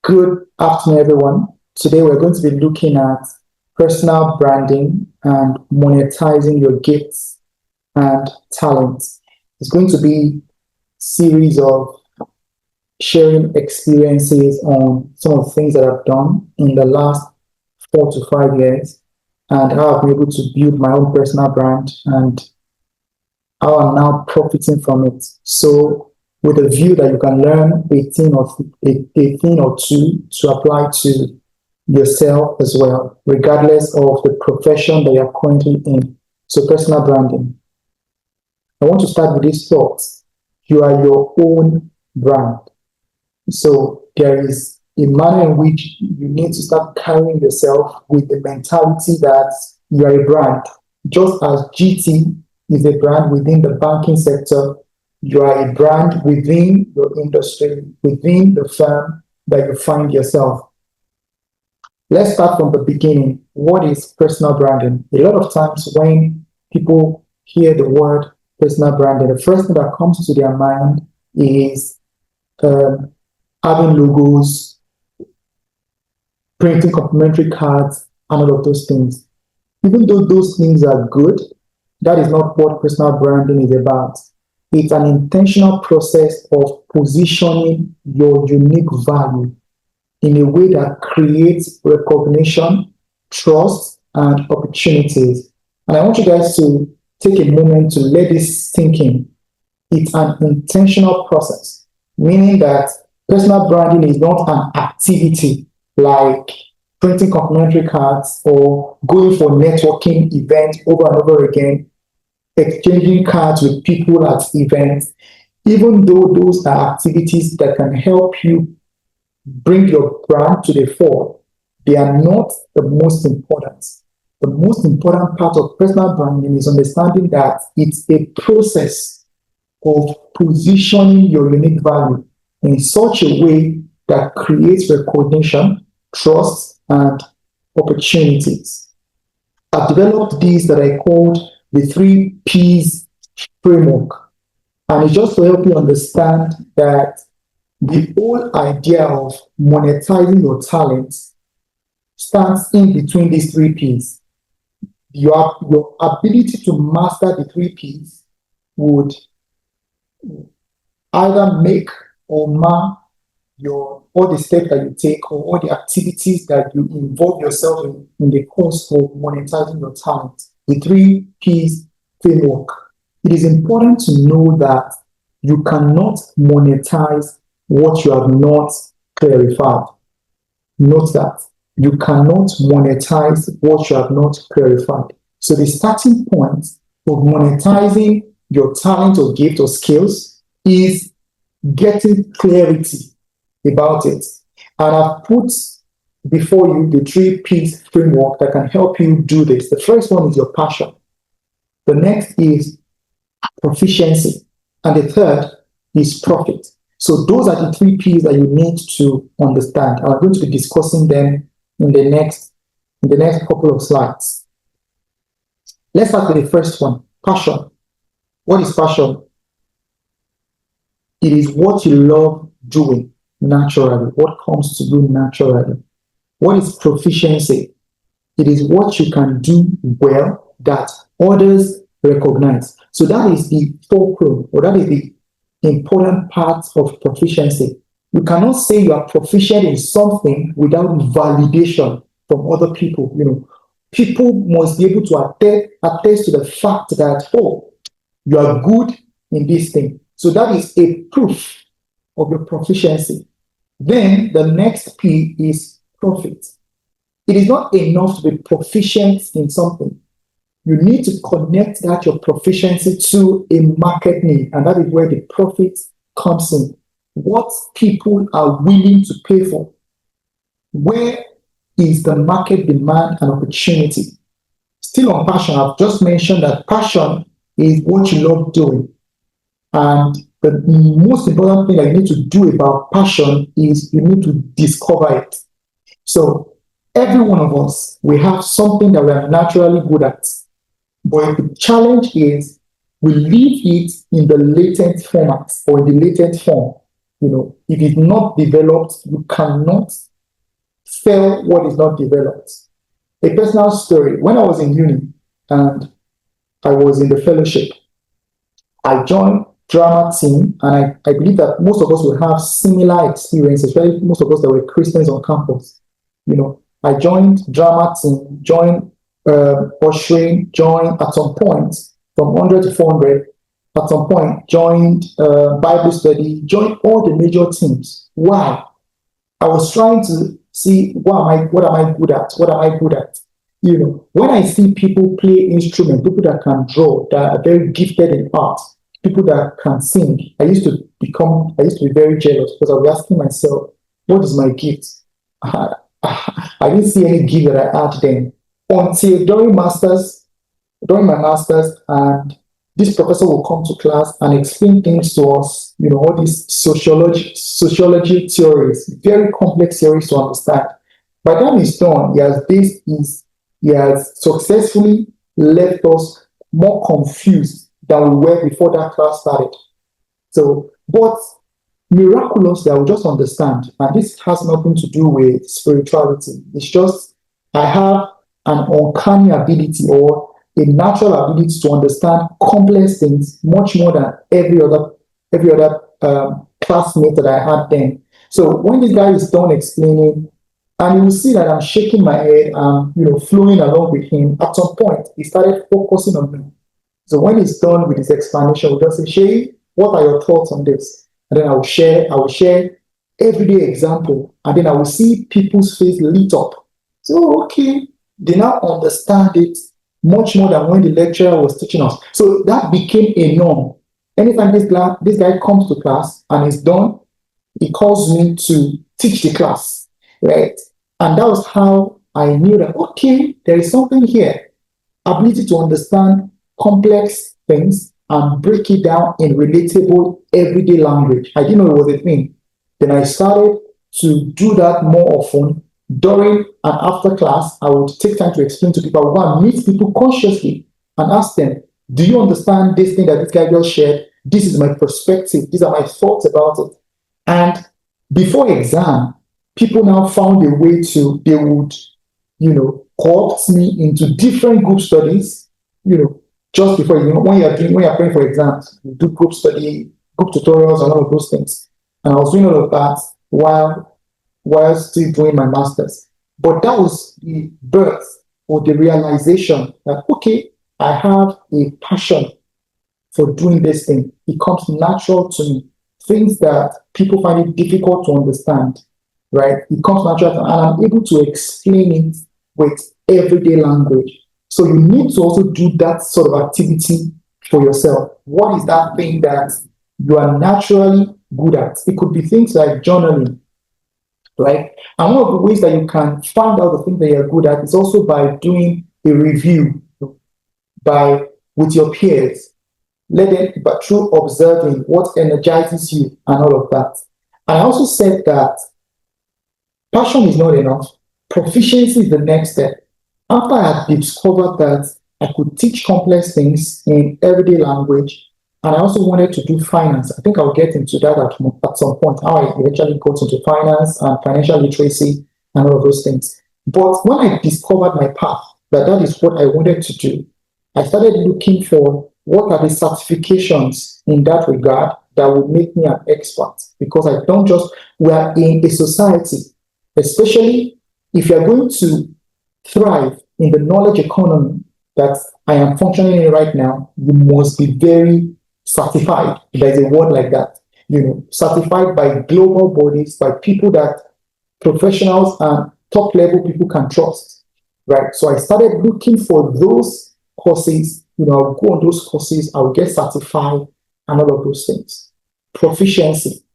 Good afternoon, everyone. Today we're going to be looking at personal branding and monetizing your gifts and talents. It's going to be a series of sharing experiences on some of the things that I've done in the last 4 to 5 years and how I've been able to build my own personal brand and how I'm now profiting from it. So with a view that you can learn a thing or two to apply to yourself as well, regardless of the profession that you're currently in. So personal branding. I want to start with this thought. You are your own brand. So there is a manner in which you need to start carrying yourself with the mentality that you are a brand. Just as GT is a brand within the banking sector, you are a brand within your industry, within the firm that you find yourself. Let's start from the beginning. What is personal branding? A lot of times when people hear the word personal branding, the first thing that comes to their mind is having logos, printing complimentary cards, and all of those things. Even though those things are good, that is not what personal branding is about. It's an intentional process of positioning your unique value in a way that creates recognition, trust, and opportunities. And I want you guys to take a moment to let this sink in. It's an intentional process, meaning that personal branding is not an activity like printing complimentary cards or going for networking events over and over again, exchanging cards with people at events. Even though those are activities that can help you bring your brand to the fore, they are not the most important. The most important part of personal branding is understanding that it's a process of positioning your unique value in such a way that creates recognition, trust, and opportunities. I've developed these that I called the 3Ps framework. And it's just to help you understand that the whole idea of monetizing your talents stands in between these 3Ps. Your ability to master the 3Ps would either make or mar all the steps that you take or all the activities that you involve yourself in the course of monetizing your talent. The 3Ps framework. It is important to know that you cannot monetize what you have not clarified. Note that you cannot monetize what you have not clarified. So the starting point of monetizing your talent or gift or skills is getting clarity about it. And I've put before you the 3Ps framework that can help you do this. The first one is your passion. The next is proficiency. And the third is profit. So those are the 3Ps that you need to understand. I'm going to be discussing them in the next couple of slides. Let's start with the first one, passion. What is passion? It is what you love doing naturally, what comes to you naturally. What is proficiency? It is what you can do well that others recognize. So that is the fulcrum, or that is the important part of proficiency. You cannot say you are proficient in something without validation from other people. People must be able to attest to the fact that, oh, you are good in this thing. So that is a proof of your proficiency. Then the next P is profit. It is not enough to be proficient in something. You need to connect that your proficiency to a market need, and that is where the profit comes in. What people are willing to pay for. Where is the market demand and opportunity? Still on passion, I've just mentioned that passion is what you love doing. And the most important thing that you need to do about passion is you need to discover it. So every one of us, we have something that we are naturally good at. But the challenge is we leave it in the latent format or in the latent form. If it's not developed, you cannot sell what is not developed. A personal story: when I was in uni and I was in the fellowship, I joined drama team, and I believe that most of us will have similar experiences, especially most of us that were Christians on campus. I joined drama team, joined ushering, joined at some point from 100 to 400. At some point, joined Bible study, joined all the major teams. Why? I was trying to see what am I good at? What am I good at? When I see people play instruments, people that can draw, that are very gifted in art, people that can sing, I used to be very jealous, because I was asking myself, what is my gift? I didn't see any gift that I had then until during my masters, and this professor will come to class and explain things to us, all these sociology theories, very complex theories to understand. By the time he's done, he has successfully left us more confused than we were before that class started. So, but miraculously, I will just understand, and this has nothing to do with spirituality. It's just I have an uncanny ability, or a natural ability, to understand complex things much more than every other classmate that I had then. So when this guy is done explaining, and you will see that I'm shaking my head, flowing along with him. At some point, he started focusing on me. So when he's done with his explanation, we'll just say, Shay, what are your thoughts on this? And then I will share everyday example, and then I will see people's face lit up. So, okay, they now understand it much more than when the lecturer was teaching us. So that became a norm. Anytime this guy comes to class and is done, he calls me to teach the class, right? And that was how I knew that, okay, there is something here. Ability to understand complex things and break it down in relatable everyday language. I didn't know it was a thing. Then I started to do that more often. During and after class, I would take time to explain to people. I would go and meet people consciously and ask them, do you understand this thing that this guy just shared? This is my perspective. These are my thoughts about it. And before exam, people now found a way they would, co-opt me into different group studies, just before, when you're praying for exams, you do group study, group tutorials, and all of those things. And I was doing all of that while still doing my master's. But that was the birth, or the realization that, okay, I have a passion for doing this thing. It comes natural to me. Things that people find it difficult to understand, right? It comes natural to me, and I'm able to explain it with everyday language. So you need to also do that sort of activity for yourself. What is that thing that you are naturally good at? It could be things like journaling, right? And one of the ways that you can find out the thing that you're good at is also by doing a review with your peers. But through observing what energizes you and all of that. And I also said that passion is not enough. Proficiency is the next step. After I had discovered that I could teach complex things in everyday language, and I also wanted to do finance. I think I'll get into that at some point, how I eventually got into finance and financial literacy and all of those things. But when I discovered my path, that is what I wanted to do, I started looking for what are the certifications in that regard that would make me an expert. Because we are in a society, especially if you're going to thrive in the knowledge economy that I am functioning in right now, you must be very certified. There's a word like that, certified by global bodies, by people that professionals and top level people can trust, right? So I started looking for those courses. I'll go on those courses, I'll get certified, and all of those things. Proficiency,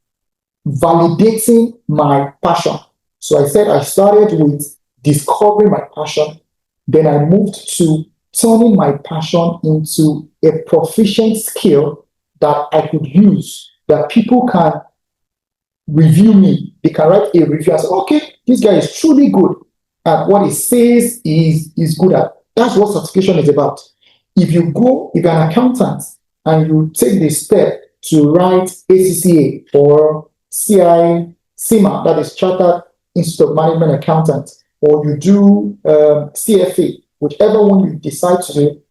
validating my passion. So I said I started with discovering my passion, then I moved to turning my passion into a proficient skill that I could use, that people can review me. They can write a review and say, okay, this guy is truly good at what he says is good at. That's what certification is about. If you're an accountant and you take the step to write ACCA or CIMA, that is Chartered Institute of Management Accountant, or you do CFA, whichever one you decide to do,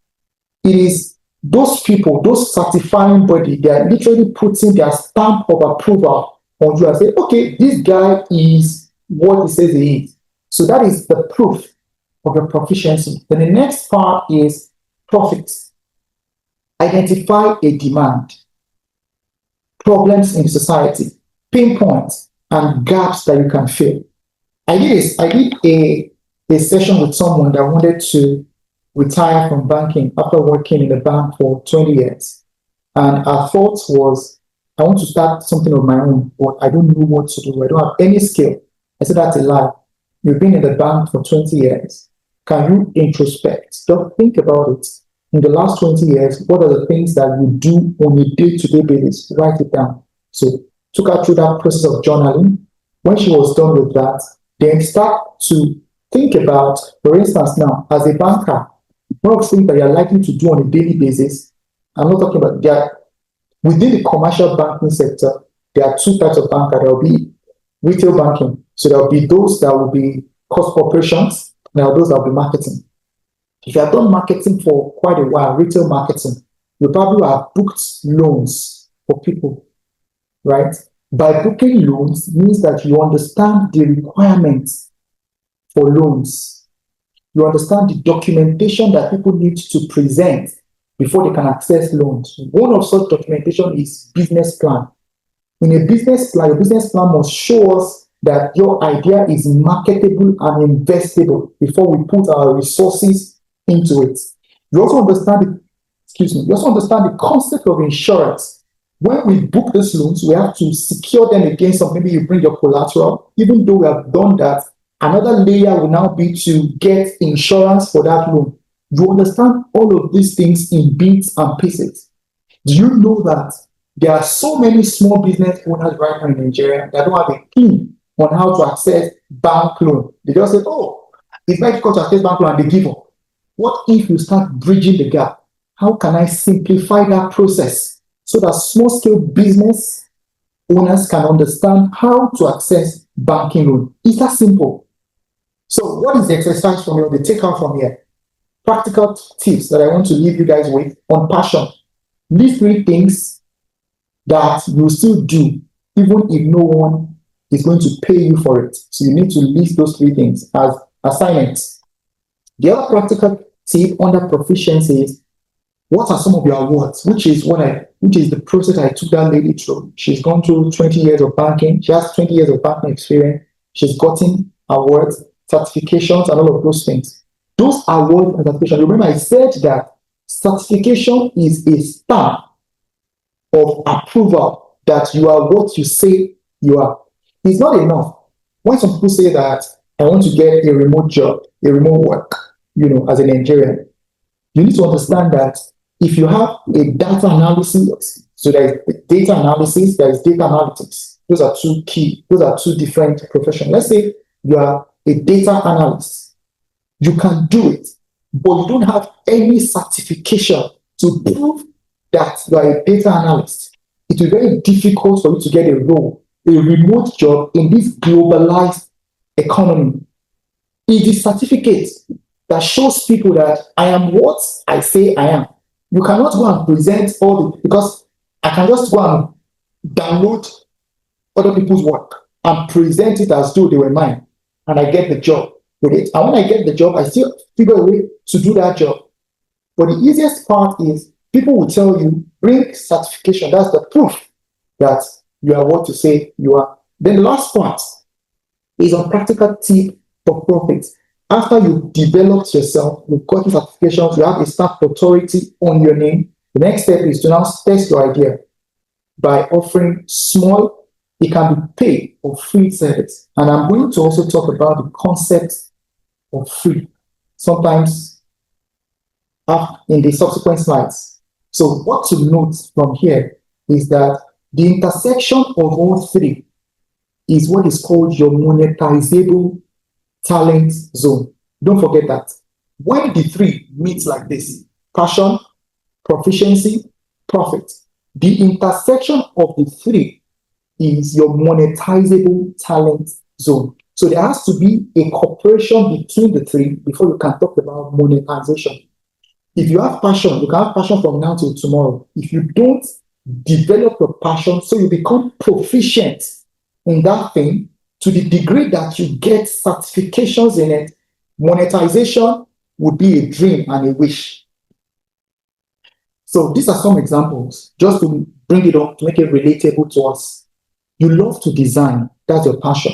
it is those people, those certifying body, they are literally putting their stamp of approval on you and say, okay, this guy is what he says he is. So that is the proof of your proficiency. Then the next part is profits. Identify a demand, problems in society, pinpoints, and gaps that you can fill. I did a session with someone that wanted to retire from banking after working in the bank for 20 years. And our thought was, I want to start something of my own, but I don't know what to do. I don't have any skill. I said, that's a lie. You've been in the bank for 20 years. Can you introspect? Don't think about it. In the last 20 years, what are the things that you do on a day-to-day basis? Write it down. So took her through that process of journaling. When she was done with that, then start to think about, for instance, now, as a banker, one of the things that you're likely to do on a daily basis, I'm not talking about that. Within the commercial banking sector, there are two types of banker. There will be retail banking. So there will be those that will be cost operations, and there are those that will be marketing. If you have done marketing for quite a while, retail marketing, you probably have booked loans for people, right? By booking loans means that you understand the requirements for loans. You understand the documentation that people need to present before they can access loans. One of such documentation is business plan. In a business plan, your business plan must show us that your idea is marketable and investable before we put our resources into it. You also understand you also understand the concept of insurance. When we book these loans, we have to secure them against something. Maybe you bring your collateral. Even though we have done that, another layer will now be to get insurance for that loan. You understand all of these things in bits and pieces. Do you know that there are so many small business owners right now in Nigeria that don't have a clue on how to access bank loan? They just say, oh, it's very difficult to access bank loan, and they give up. What if you start bridging the gap? How can I simplify that process so that small-scale business owners can understand how to access banking loan? It's that simple. So what is the exercise from here, the takeout from here? Practical tips that I want to leave you guys with on passion. List 3 things that you still do even if no one is going to pay you for it. So you need to list those 3 things as assignments. The other practical tip under proficiency is, what are some of your awards? Which is the process I took that lady through. She's gone through 20 years of banking. She has 20 years of banking experience. She's gotten awards, certifications, and all of those things. Those awards and certifications, remember I said that certification is a stamp of approval that you are what you say you are. It's not enough. When some people say that I want to get a remote job, a remote work, as a Nigerian, you need to understand that if you have a data analysis, so there is data analysis, there is data analytics. Those are two different professions. Let's say you are a data analyst. You can do it, but you don't have any certification to prove that you are a data analyst. It will be very difficult for you to get a role, a remote job in this globalized economy. It is certificate that shows people that I am what I say I am. You cannot go and present because I can just go and download other people's work and present it as though they were mine, and I get the job with it. And when I get the job, I still figure a way to do that job. But the easiest part is people will tell you, bring certification. That's the proof that you are what you say you are. Then the last part is a practical tip for profit. After you've developed yourself, you've gotten certifications, you have a staff authority on your name, the next step is to now test your idea by offering small, it can be paid or free service. And I'm going to also talk about the concept of free, sometimes in the subsequent slides. So what to note from here is that the intersection of all 3 is what is called your monetizable talent zone. Don't forget that. When the 3 meet like this, passion, proficiency, profit, the intersection of the 3 is your monetizable talent zone. So there has to be a cooperation between the three before you can talk about monetization. If you have passion, you can have passion from now till tomorrow. If you don't develop your passion so you become proficient in that thing to the degree that you get certifications in it, monetization would be a dream and a wish. So these are some examples just to bring it up, to make it relatable to us. You love to design, that's your passion.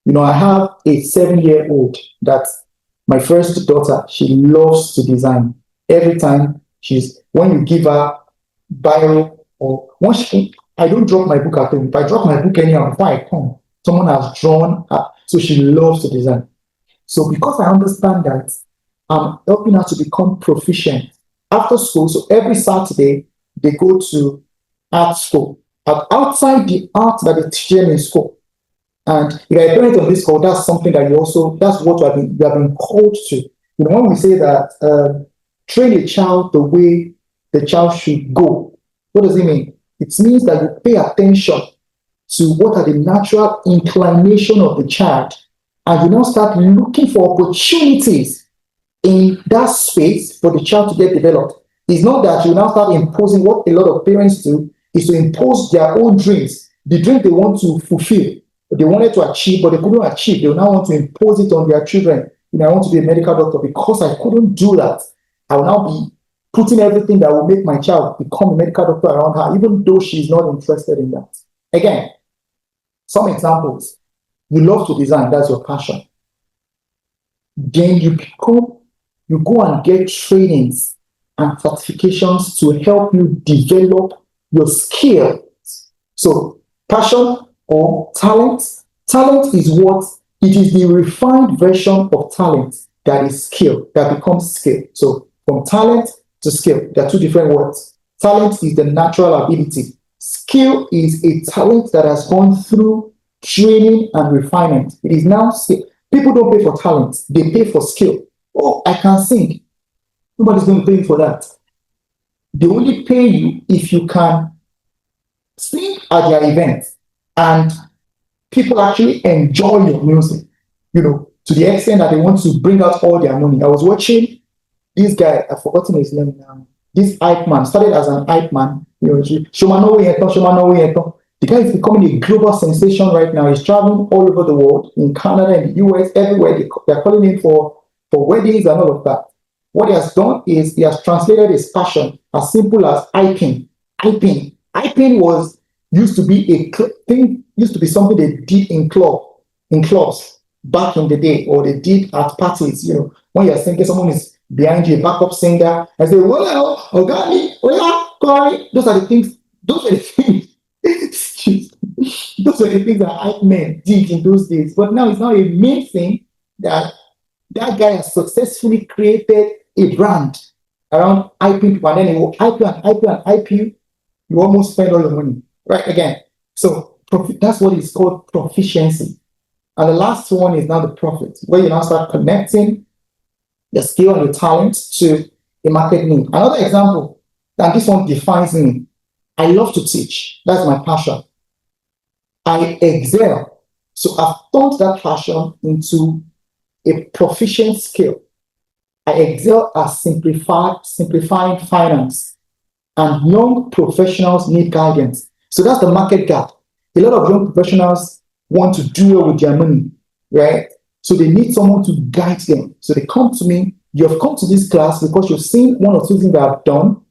I have a 7-year-old that my first daughter, she loves to design. Every time when you give her bio or I don't drop my book at home. If I drop my book anyhow, before I come, someone has drawn her. So she loves to design. So because I understand that, I'm helping her to become proficient after school. So every Saturday, they go to art school. And outside the art that they teach them in school, and if you're a parent of this call, that's something that that's what you have been called to. When we say that train a child the way the child should go, what does it mean? It means that you pay attention to what are the natural inclination of the child, and you now start looking for opportunities in that space for the child to get developed. It's not that you now start imposing. What a lot of parents do is to impose their own dreams, the dream they want to fulfill, they wanted to achieve, but they couldn't achieve. They now want to impose it on their children. I want to be a medical doctor. Because I couldn't do that, I will now be putting everything that will make my child become a medical doctor around her, even though she's not interested in that. Again, some examples. You love to design, that's your passion. Then you go and get trainings and certifications to help you develop your skills. So passion or talent. Talent is the refined version of talent that is skill, that becomes skill. So from talent to skill, there are two different words. Talent is the natural ability. Skill is a talent that has gone through training and refinement. It is now skill. People don't pay for talent, they pay for skill. Oh, I can sing. Nobody's going to pay you for that. They only pay you if you can sing at their event and people actually enjoy your music, to the extent that they want to bring out all their money. I was watching this guy, I've forgotten his name now. This hype man started as an hype man, Shomanowe. The guy is becoming a global sensation right now. He's traveling all over the world, in Canada, in the US, everywhere. They're calling him for weddings and all of that. What he has done is he has translated his passion as simple as hyping. Hyping used to be something they did in clubs back in the day, or they did at parties. When you're thinking someone is behind you, a backup singer, and say, "Well, Ogani, Corey." Those are the things. Those are the things that hype men did in those days. But now it's not a main thing that guy has successfully created a brand around hyping people, and then he will hype you. You almost spend all your money. Right, again. So that's what is called proficiency. And the last one is now the profit, where you now start connecting your skill and your talent to a market need. Another example, and this one defines me. I love to teach. That's my passion. I excel. So I've turned that passion into a proficient skill. I excel at simplifying finance, and young professionals need guidance. So that's the market gap. A lot of young professionals want to do well with their money, right? So they need someone to guide them. So they come to me. You have come to this class because you've seen one or two things that I've done.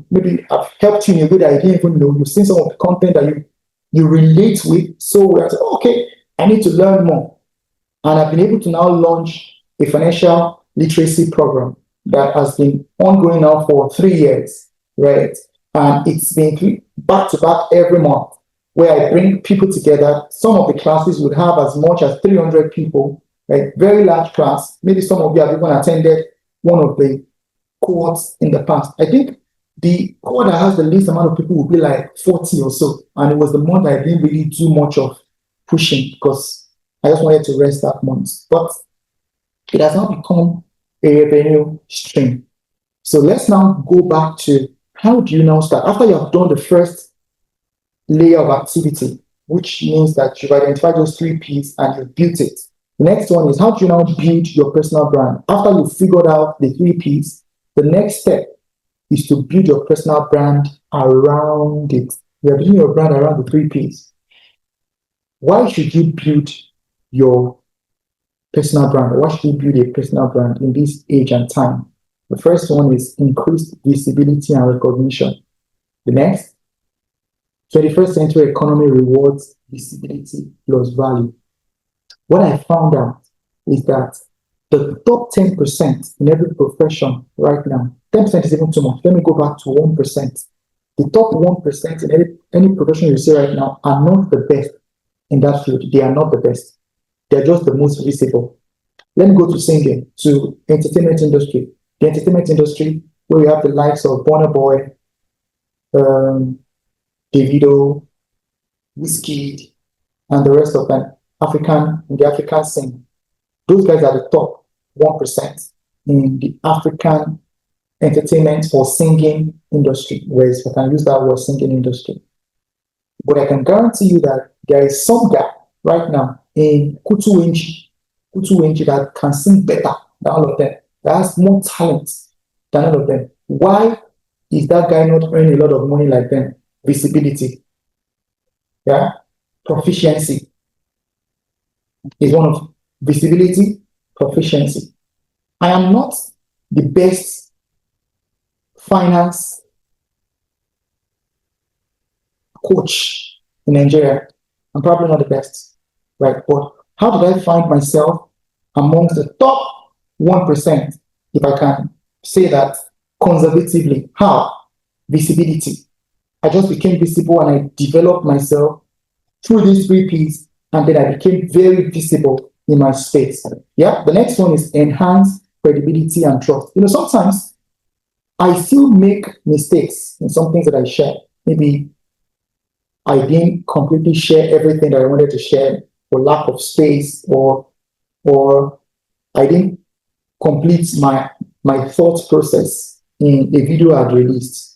Maybe I've helped you in a way that I didn't even know. You've seen some of the content that you relate with. So we're like, okay, I need to learn more. And I've been able to now launch a financial literacy program that has been ongoing now for 3 years, right? And it's been back to back every month, where I bring people together. Some of the classes would have as much as 300 people, right? Very large class. Maybe some of you have even attended one of the cohorts in the past. I think the cohort that has the least amount of people would be like 40 or so. And it was the month I didn't really do much of pushing because I just wanted to rest that month. But it has now become a revenue stream. So let's now go back to how do you now start? After you have done the first layer of activity, which means that you've identified those three P's and you've built it. The next one is, how do you now build your personal brand? After you've figured out the three P's, the next step is to build your personal brand around it. You're building your brand around the three P's. Why should you build your personal brand? Why should you build a personal brand in this age and time? The first one is increased visibility and recognition. The next, 21st century economy rewards visibility plus value. What I found out is that the top 10% in every profession right now, 10% is even too much. Let me go back to 1%. The top 1% in any profession you see right now are not the best in that field. They are not the best. They're just the most visible. Let me go to singing, to entertainment industry. The entertainment industry, where you have the likes of Burna Boy, Davido, Whiskey, and the rest of them, the African scene. Those guys are the top 1% in the African entertainment or singing industry, whereas I can use that word singing industry. But I can guarantee you that there is some guy right now in Kutu Wenji that can sing better than all of them, that has more talent than all of them. Why is that guy not earning a lot of money like them? Visibility, yeah, proficiency is one of visibility, proficiency. I am not the best finance coach in Nigeria. I'm probably not the best, right? But how did I find myself amongst the top 1%, if I can say that conservatively? How? Visibility. I just became visible and I developed myself through these three P's, and then I became very visible in my space. Yeah. The next one is enhance credibility and trust. Sometimes I still make mistakes in some things that I share. Maybe I didn't completely share everything that I wanted to share for lack of space, or I didn't complete my thought process in a video I'd released.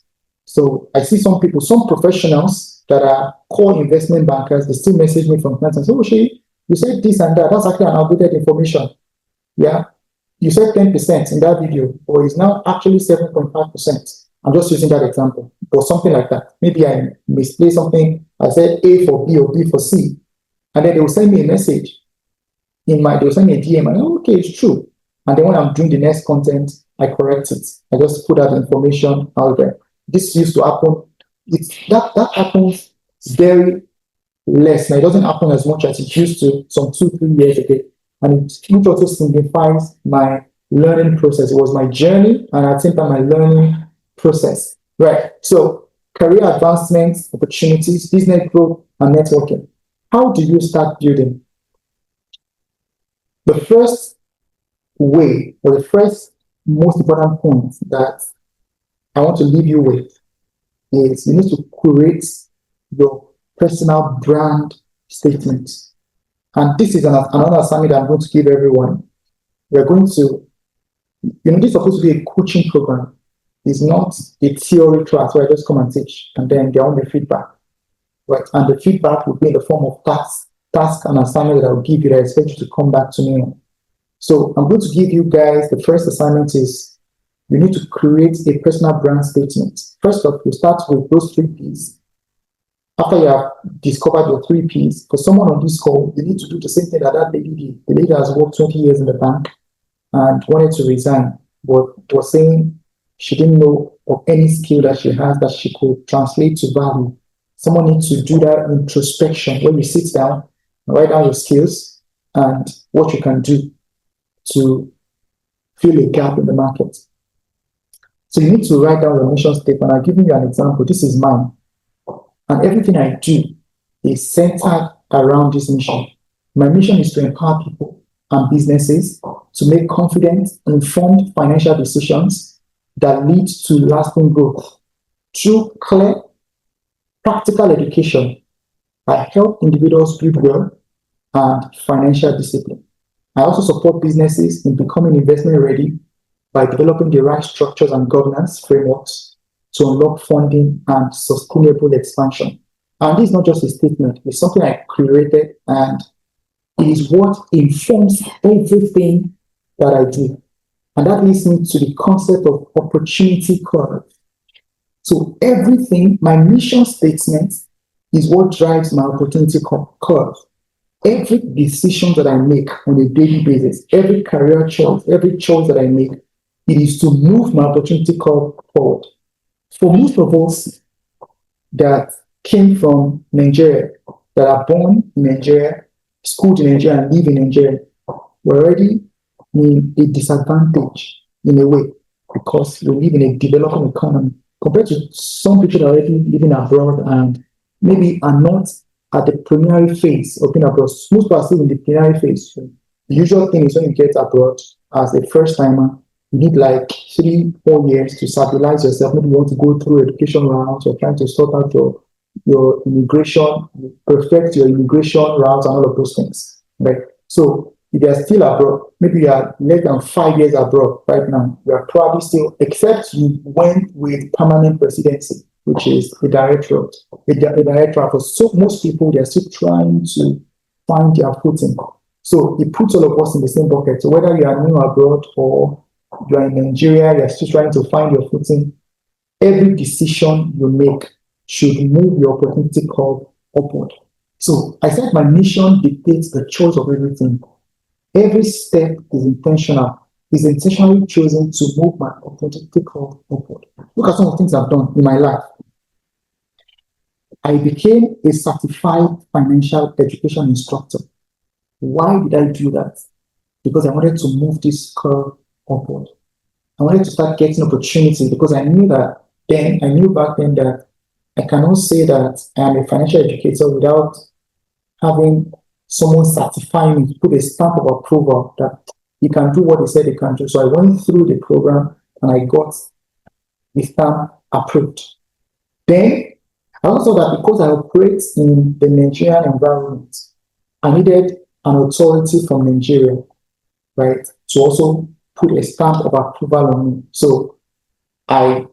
So I see some people, some professionals that are core investment bankers, they still message me from clients and say, oh, Shay, you said this and that. That's actually an outdated information. Yeah. You said 10% in that video, or it's now actually 7.5%. I'm just using that example, or something like that. Maybe I misplaced something. I said A for B or B for C. And then they will send me a message they will send me a DM and okay, it's true. And then when I'm doing the next content, I correct it. I just put that information out there. This used to happen. That happens very less. Now, it doesn't happen as much as it used to some 2-3 years ago. And it also signifies my learning process. It was my journey, and at the same time, my learning process. Right. So, career advancements, opportunities, business growth, and networking. How do you start building? The first way, or the first most important point that I want to leave you with is you need to create your personal brand statement. And this is another assignment I'm going to give everyone. We're going to, this is supposed to be a coaching program. It's not a theory class where I just come and teach and then get on the feedback. Right? And the feedback will be in the form of task and assignment that I'll give you that I expect you to come back to me on. So I'm going to give you guys, the first assignment is you need to create a personal brand statement. First off, you start with those 3 P's. After you have discovered your 3 P's, for someone on this call, you need to do the same thing that lady did. The lady has worked 20 years in the bank and wanted to resign, but was saying she didn't know of any skill that she has that she could translate to value. Someone needs to do that introspection where you sit down and write down your skills and what you can do to fill a gap in the market. So you need to write down your mission statement. I'm giving you an example. This is mine. And everything I do is centered around this mission. My mission is to empower people and businesses to make confident, informed financial decisions that lead to lasting growth. Through clear, practical education, I help individuals build wealth and financial discipline. I also support businesses in becoming investment ready by developing the right structures and governance frameworks to unlock funding and sustainable expansion. And this is not just a statement, it's something I created, and it is what informs everything that I do. And that leads me to the concept of opportunity curve. So everything, my mission statement is what drives my opportunity curve. Every decision that I make on a daily basis, every career choice, every choice that I make, it is to move my opportunity curve forward. For most of us that came from Nigeria, that are born in Nigeria, schooled in Nigeria, and live in Nigeria, we're already in a disadvantage in a way because we live in a developing economy compared to some people that are already living abroad and maybe are not at the primary phase of being abroad. Most people are still in the primary phase. So the usual thing is when you get abroad as a first timer, you need like 3-4 years to stabilize yourself. Maybe you want to go through education routes or trying to sort out your immigration, perfect your immigration routes and all of those things. Right. So if you are still abroad, maybe you are less than 5 years abroad right now, you are probably still, except you went with permanent residency, which is a direct route, a direct travel. So most people, they're still trying to find their footing. So it puts all of us in the same bucket. So whether you are new abroad or you are in Nigeria, you're still trying to find your footing, every decision you make should move your opportunity curve upward. So I said my mission dictates the choice of everything. Every step is intentionally chosen to move my opportunity curve upward. Look at some of the things I've done in my life. I became a certified financial education instructor. Why did I do that? Because I wanted to move this curve upward. I wanted to start getting opportunities because I knew back then that I cannot say that I am a financial educator without having someone certify me, put a stamp of approval that you can do what they said you can do. So I went through the program and I got the stamp approved. Then I also saw that because I operate in the Nigerian environment, I needed an authority from Nigeria, right, to also put a stamp of approval on me. So I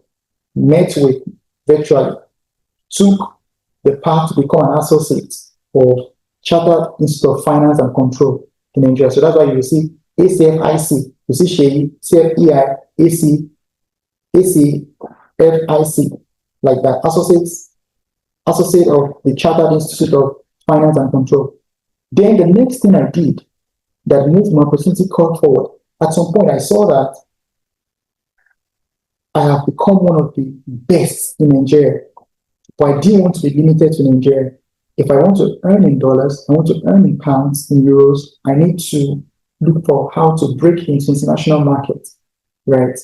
met with virtually, took the path to become an associate of Chartered Institute of Finance and Control in Nigeria. So that's why you see ACFIC, you see SHEI, CFEI, ACFIC, like that, associate of the Chartered Institute of Finance and Control. Then the next thing I did that moved my opportunity curve forward, at some point I saw that I have become one of the best in Nigeria, but I didn't want to be limited to Nigeria. If I want to earn in dollars, I want to earn in pounds, in euros, I need to look for how to break into international markets, right?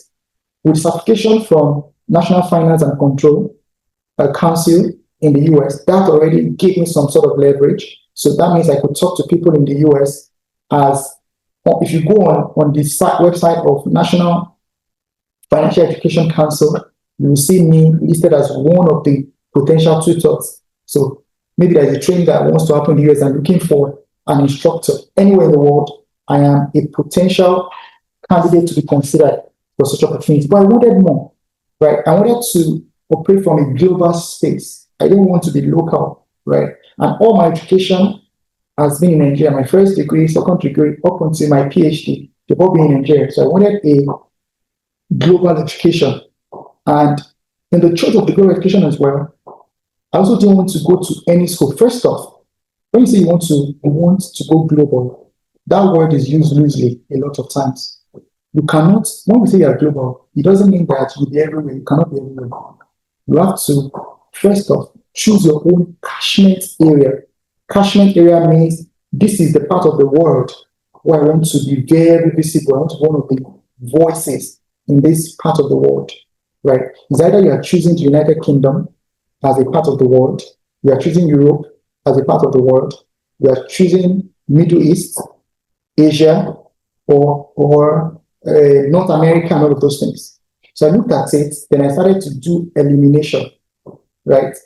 With certification from National Finance and Control Council in the US, that already gave me some sort of leverage. So that means I could talk to people in the US as, if you go on the website of National Financial Education Council, you will see me listed as one of the potential tutors. So maybe there's a training that wants to happen in the US and looking for an instructor anywhere in the world. I am a potential candidate to be considered for such opportunities. But I wanted more, right? I wanted to operate from a global space. I didn't want to be local, right? And all my education has been in Nigeria. My first degree, second degree, up until my PhD, they've all been in Nigeria. So I wanted a global education. And in the choice of the global education as well, I also didn't want to go to any school. First off, when you say you want to go global, that word is used loosely a lot of times. You cannot, when we say you're global, it doesn't mean that you'll be everywhere. You cannot be everywhere. You have to, first off, choose your own catchment area. Catchment area means this is the part of the world where I want to be very visible. I want to be one of the voices in this part of the world, right? It's either you are choosing the United Kingdom as a part of the world, you are choosing Europe as a part of the world, you are choosing Middle East, Asia, or North America, and all of those things. So I looked at it, then I started to do elimination, right?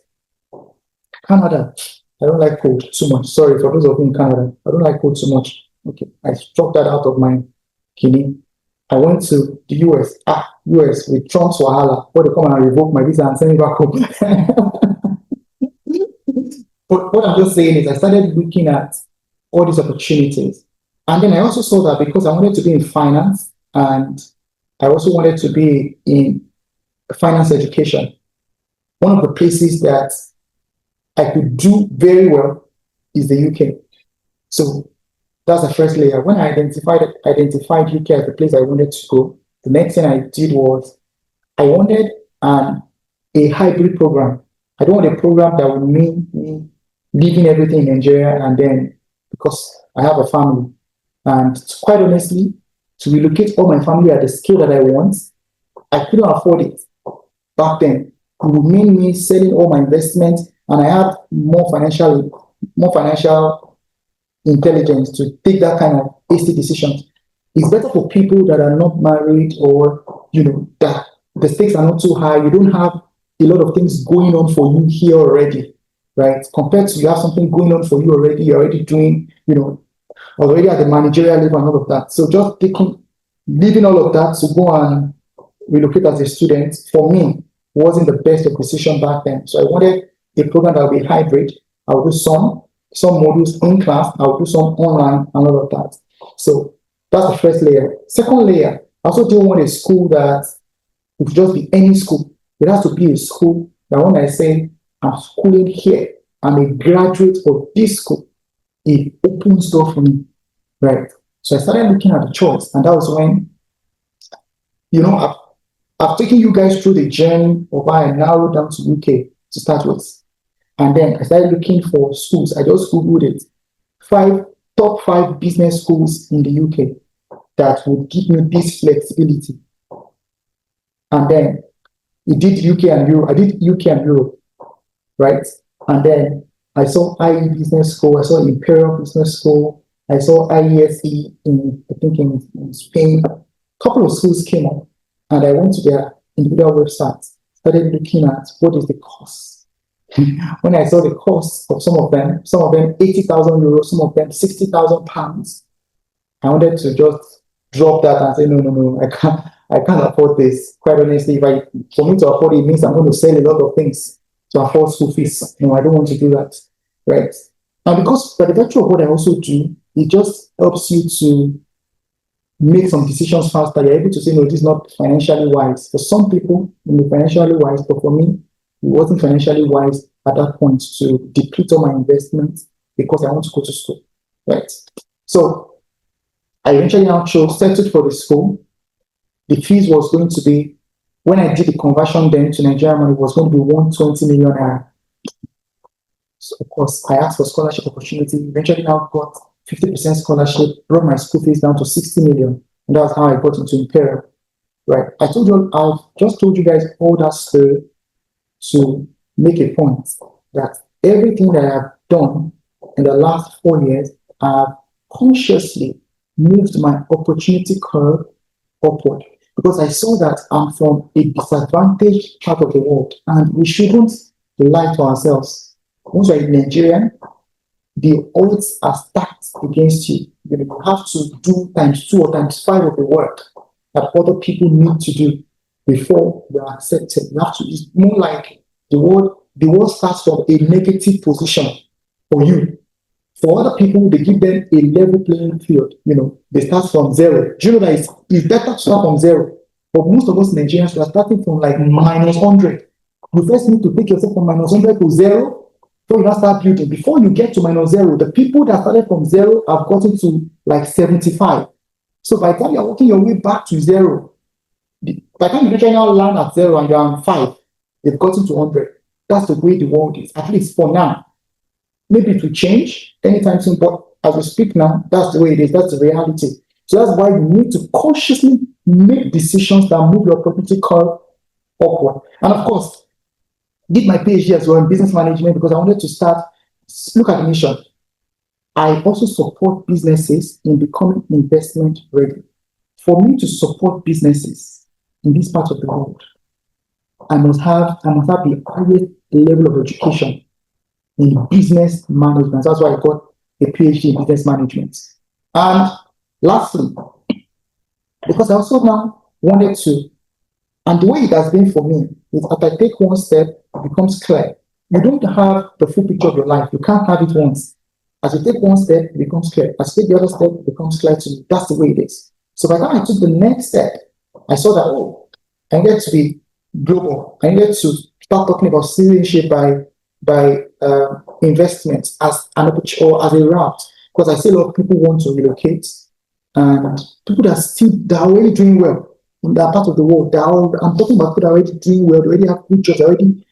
Canada, I don't like cold too much. Sorry for those of you in Canada, I don't like cold too much. Okay, I struck that out of my kidney. I went to the US. US with Trump's Wahala, where they come and revoke my visa and send me back home. But what I'm just saying is I started looking at all these opportunities. And then I also saw that because I wanted to be in finance and I also wanted to be in finance education, one of the places that I could do very well is the UK. So that's the first layer. When I identified UK as the place I wanted to go, the next thing I did was I wanted a hybrid program. I don't want a program that would mean me leaving everything in Nigeria and then because I have a family. And quite honestly, to relocate all my family at the scale that I want, I couldn't afford it back then. It would mean me selling all my investments, and I have more financial intelligence to take that kind of hasty decisions. It's better for people that are not married or that the stakes are not too high. You don't have a lot of things going on for you here already, right? Compared to you have something going on for you already. You're already doing, already at the managerial level and all of that. So just leaving all of that to go and relocate as a student for me wasn't the best of decision back then. So I wanted a program that would be hybrid. I would do some modules in class. I would do some online and all of that. So that's the first layer. Second layer, I also didn't want a school that it could just be any school. It has to be a school that when I say I'm schooling here, I'm a graduate of this school, it opens door for me, right? So I started looking at the choice, and that was when, I've taken you guys through the journey of how I narrowed down to UK to start with. And then I started looking for schools. I just Googled it. Top five business schools in the UK that would give me this flexibility. And then it did UK and Europe. I did UK and Europe, right? And then I saw IE Business School. I saw Imperial Business School. I saw IESE in Spain. A couple of schools came up, and I went to their individual websites, started looking at what is the cost. When I saw the cost of some of them 80,000 euros, some of them 60,000 pounds, I wanted to just drop that and say, no, I can't afford this. Quite honestly, for me to afford it means I'm going to sell a lot of things to afford school fees. No, I don't want to do that, right? And because by the virtue of what I also do, it just helps you to make some decisions faster. You're able to say, no, this is not financially wise. For some people, it may be financially wise, but for me, it wasn't financially wise at that point to deplete all my investments because I want to go to school, right? So I eventually now settled for the school. The fees was going to be, when I did the conversion then to Nigerian money, it was going to be 120 million naira. So of course, I asked for scholarship opportunity. Eventually now got 50% scholarship, brought my school fees down to 60 million. And that's how I got into Imperial, right? I've just told you guys all that story to make a point that everything that I've done in the last 4 years, I've consciously moved my opportunity curve upward because I saw that I'm from a disadvantaged part of the world, and we shouldn't lie to ourselves. Once you're a Nigerian, the odds are stacked against you. You have to do ×2 or ×5 of the work that other people need to do before you're accepted. You have to. It's more like the world starts from a negative position for you. For other people, they give them a level playing field. They start from zero. Do you know that it's better to start from zero? But most of us Nigerians, we are starting from like -100. You first need to take yourself from -100 to zero before you now start building. Before you get to -0, the people that started from zero have gotten to like 75. So by the time you're working your way back to zero, by the time you eventually now land at zero and you're on 5, they've gotten to 100. That's the way the world is, at least for now. Maybe it will change anytime soon, but as we speak now, that's the way it is. That's the reality. So that's why you need to consciously make decisions that move your property curve upward. And of course, did my PhD as well in business management because I wanted to look at the mission. I also support businesses in becoming investment ready. For me to support businesses in this part of the world, I must have the highest level of education in business management. That's why I got a PhD in business management. And lastly, because I also now wanted to, and the way it has been for me is as I take one step, it becomes clear You don't have the full picture of your life. You can't have it once. As you take one step, it becomes clear. As you take the other step, it becomes clear to you. That's the way it is. So by the time I took the next step, I saw that, oh, I needed to be global. I needed to start talking about citizenship by investment as an opportunity or as a route. Because I see a lot of people want to relocate, and people that are already doing well in that part of the world. I'm talking about people that are already doing well, they already have good jobs, already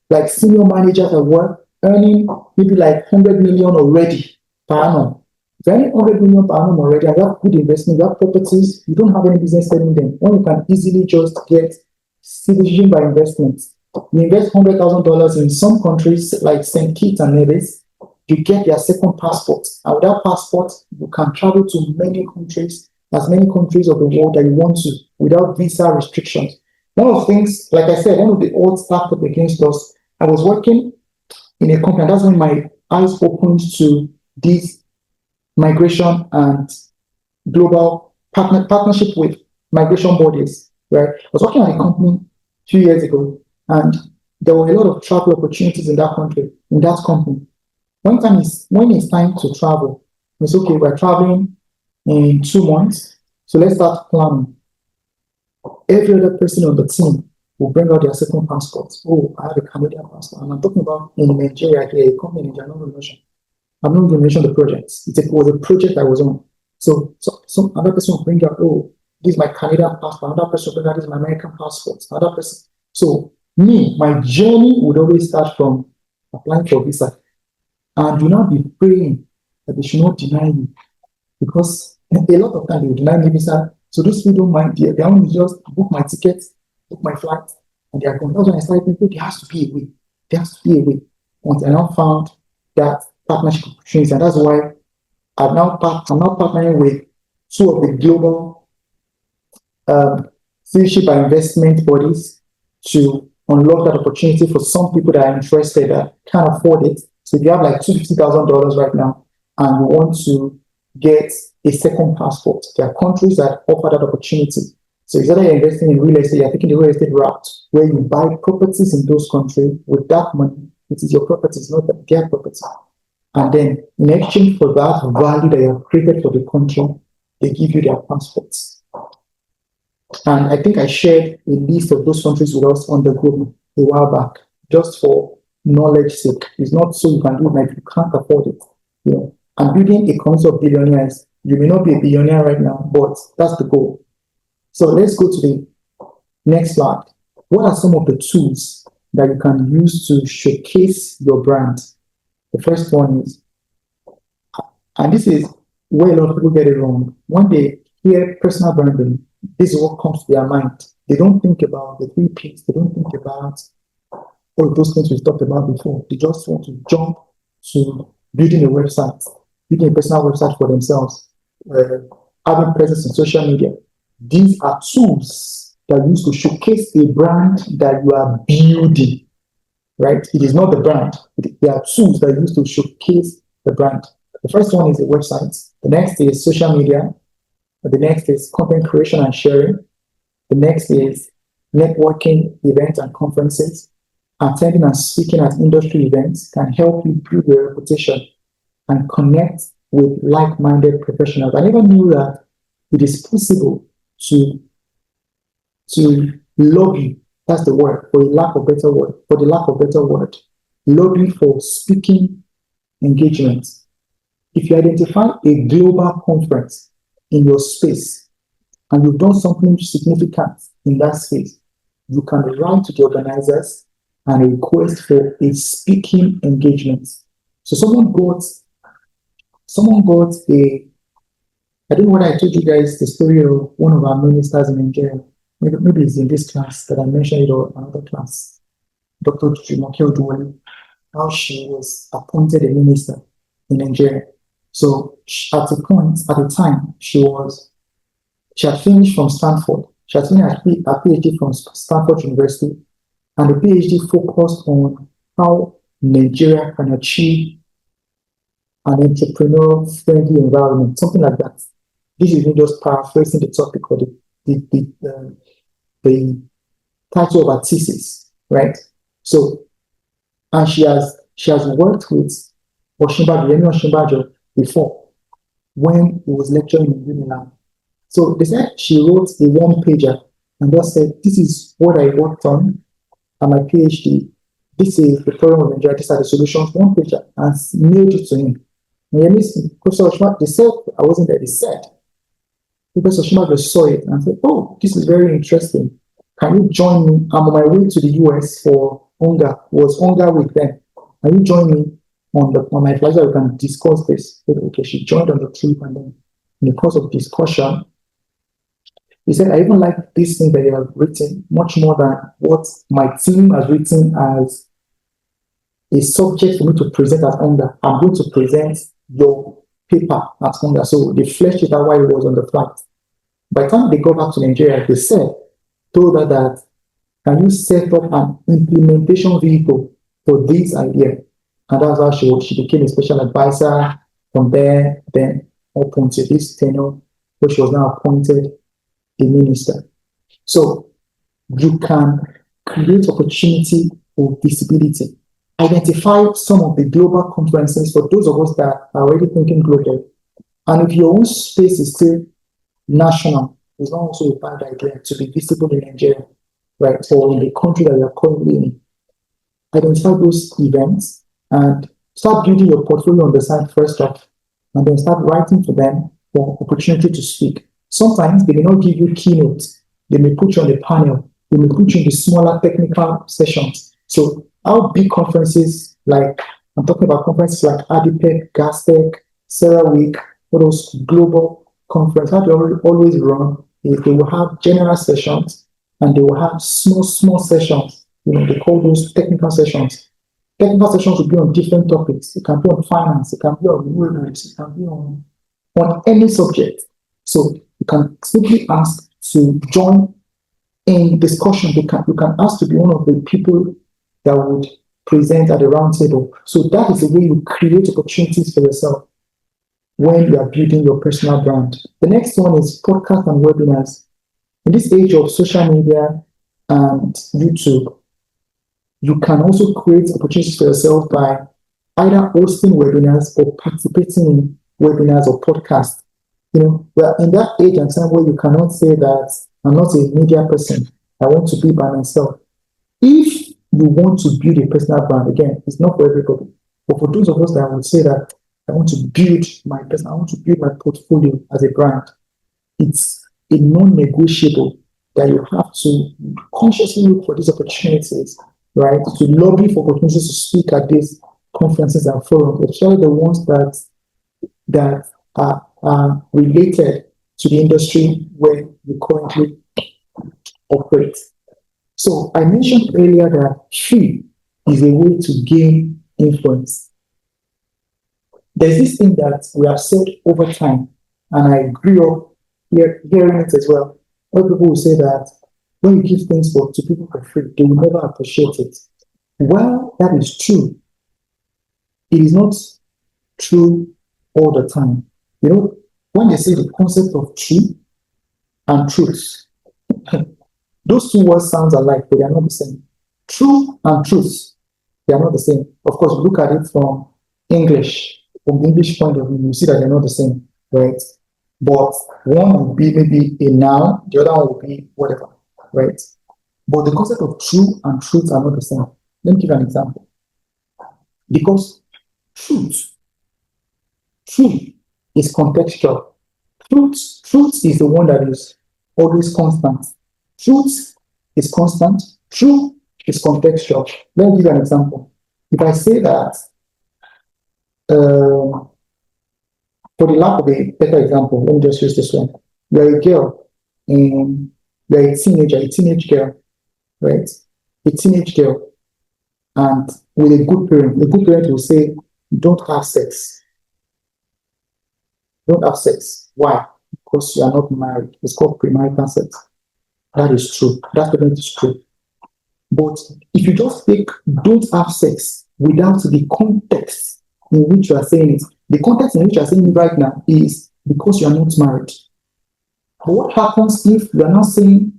like senior managers at work, earning maybe like 100 million already per annum. If you're earning 100 million per annum already, and you have good investment, you have properties, you don't have any business selling them. When you can easily just get citizenship by investment, you invest $100,000 in some countries like St. Kitts and Nevis, you get their second passport. And with that passport, you can travel to many countries, as many countries of the world that you want to, without visa restrictions. One of the things, like I said, one of the odds stacked up against us, I was working in a company, and that's when my eyes opened to this migration and global partnership with migration bodies, right? I was working at a company 2 years ago, and there were a lot of travel opportunities in that country, in that company. When it's time to travel, it's okay, we're traveling in 2 months, so let's start planning. Every other person on the team will bring out their second passport. Oh, I have a Canadian passport. And I'm talking about in Nigeria here, a company in Nigeria, I'm not going to mention the projects. It was a project I was on. So some other person will bring out, oh, this is my Canadian passport. Another person will bring out, this is my American passport. Another person. So my journey would always start from applying for visa. And do not be praying that they should not deny you. Because a lot of times they will deny me visa. So those people don't mind. They only just book my tickets, book my flight, and they are gone. That's when I started thinking, there has to be a way. There has to be a way. Once I now found that partnership opportunities, and that's why I'm now partnering with two of the global citizenship and investment bodies to unlock that opportunity for some people that are interested that can't afford it. So if you have like $250,000 right now and you want to get a second passport, there are countries that offer that opportunity. So instead of investing in real estate, you're taking the real estate route where you buy properties in those countries with that money. It is your properties, not their property. And then in exchange for that value that you have created for the country, they give you their passports. And I think I shared a list of those countries with us on the group a while back, just for knowledge sake. It's not so you can do it like you can't afford it. You know, I'm building a community of billionaires. You may not be a billionaire right now, but that's the goal. So let's go to the next slide. What are some of the tools that you can use to showcase your brand? The first one is, and this is where a lot of people get it wrong. When they hear personal branding, this is what comes to their mind. They don't think about the 3 Ps. They don't think about all of those things we've talked about before. They just want to jump to building a website, building a personal website for themselves, having presence in social media. These are tools that are used to showcase a brand that you are building, right? It is not the brand. There are tools that are used to showcase the brand. The first one is a website. The next is social media. The next is content creation and sharing. The next is networking events and conferences. Attending and speaking at industry events can help you build your reputation and connect with like-minded professionals. I never knew that it is possible to lobby, that's the word, for the lack of better word, lobby for speaking engagements. If you identify a global conference in your space and you've done something significant in that space, you can write to the organizers and request for a speaking engagement. So someone got I don't know what I told you guys the story of one of our ministers in Nigeria. Maybe it's in this class that I mentioned it or another class. Dr. Jumoke Oduwole, how she was appointed a minister in Nigeria. So at a time, she had finished from Stanford. She had finished her PhD from Stanford University, and the PhD focused on how Nigeria can achieve an entrepreneurial-friendly environment, something like that. This is not just paraphrasing the topic or the title of her thesis, right? So And she has worked with Oshimbajo before when he was lecturing in Unilag. So they said she wrote a one pager and just said, "This is what I worked on at my PhD. This is the problem of Nigeria. These are the solutions." One pager, and mailed it to him. And then Professor Oshima, they said, I wasn't there, they said, Professor Oshima just saw it and said, "Oh, this is very interesting. Can you join me? I'm on my way to the US for UNGA, was UNGA week then. Can you join me on my flight so we can discuss this?" I said, okay, she joined on the trip, and then in the course of discussion, he said, "I even like this thing that you have written much more than what my team has written as a subject for me to present at UNGA. I'm going to present your paper at UNGA." So they fleshed it out while he was on the flight. By the time they got back to Nigeria, they told her that, "Can you set up an implementation vehicle for this idea?" And that's how she became a special advisor from there, then up until this tenure, where she was now appointed a minister. So you can create opportunity for visibility. Identify some of the global conferences for those of us that are already thinking global. And if your own space is still national, it's not also a bad idea to be visible in Nigeria, right? Or in the country that you're currently in. Identify those events and start building your portfolio on the side first off, and then start writing for them for opportunity to speak. Sometimes they may not give you keynotes. They may put you on the panel. They may put you in the smaller technical sessions. So our big conferences, like I'm talking about conferences like ADIPEC, GASTEC, CERAWeek, all those global conferences, how they always run is they will have general sessions and they will have small sessions. They call those technical sessions. Technical sessions will be on different topics. It can be on finance, it can be on renewables, it can be on any subject. So you can simply ask to join in discussion. You can ask to be one of the people that would present at the round table. So that is the way you create opportunities for yourself when you are building your personal brand. The next one is podcast and webinars. In this age of social media and YouTube, you can also create opportunities for yourself by either hosting webinars or participating in webinars or podcasts. We're in that age and time where you cannot say that I'm not a media person. I want to be by myself. If you want to build a personal brand, again, it's not for everybody. But for those of us that would say that I want to build my portfolio as a brand, it's a non-negotiable that you have to consciously look for these opportunities, right? To lobby for opportunities to speak at these conferences and forums, especially the ones that are related to the industry where you currently operate. So I mentioned earlier that free is a way to gain influence. There's this thing that we have said over time, and I grew up hearing it as well. Where people will say that when you give things to people for free, they will never appreciate it. Well, that is true. It is not true all the time. When they say the concept of truth and truth, those two words sound alike, but they are not the same. Truth and truth, they are not the same. Of course, look at it from the English point of view, you see that they're not the same, right? But one would be maybe a noun, the other one would be whatever, right? But the concept of truth and truth are not the same. Let me give you an example. Because truth is contextual. Truth is the one that is always constant. Truth is constant. Truth is contextual. Let me give you an example. If I say that, for the lack of a better example, let me just use this one. You're a girl, and you're a teenage girl, right? A teenage girl, and with a good parent will say, don't have sex. Don't have sex. Why? Because you are not married. It's called premarital sex. That is true. That statement is true. But if you just take don't have sex without the context in which you are saying it, the context in which you are saying it right now is because you are not married. But what happens if you are not saying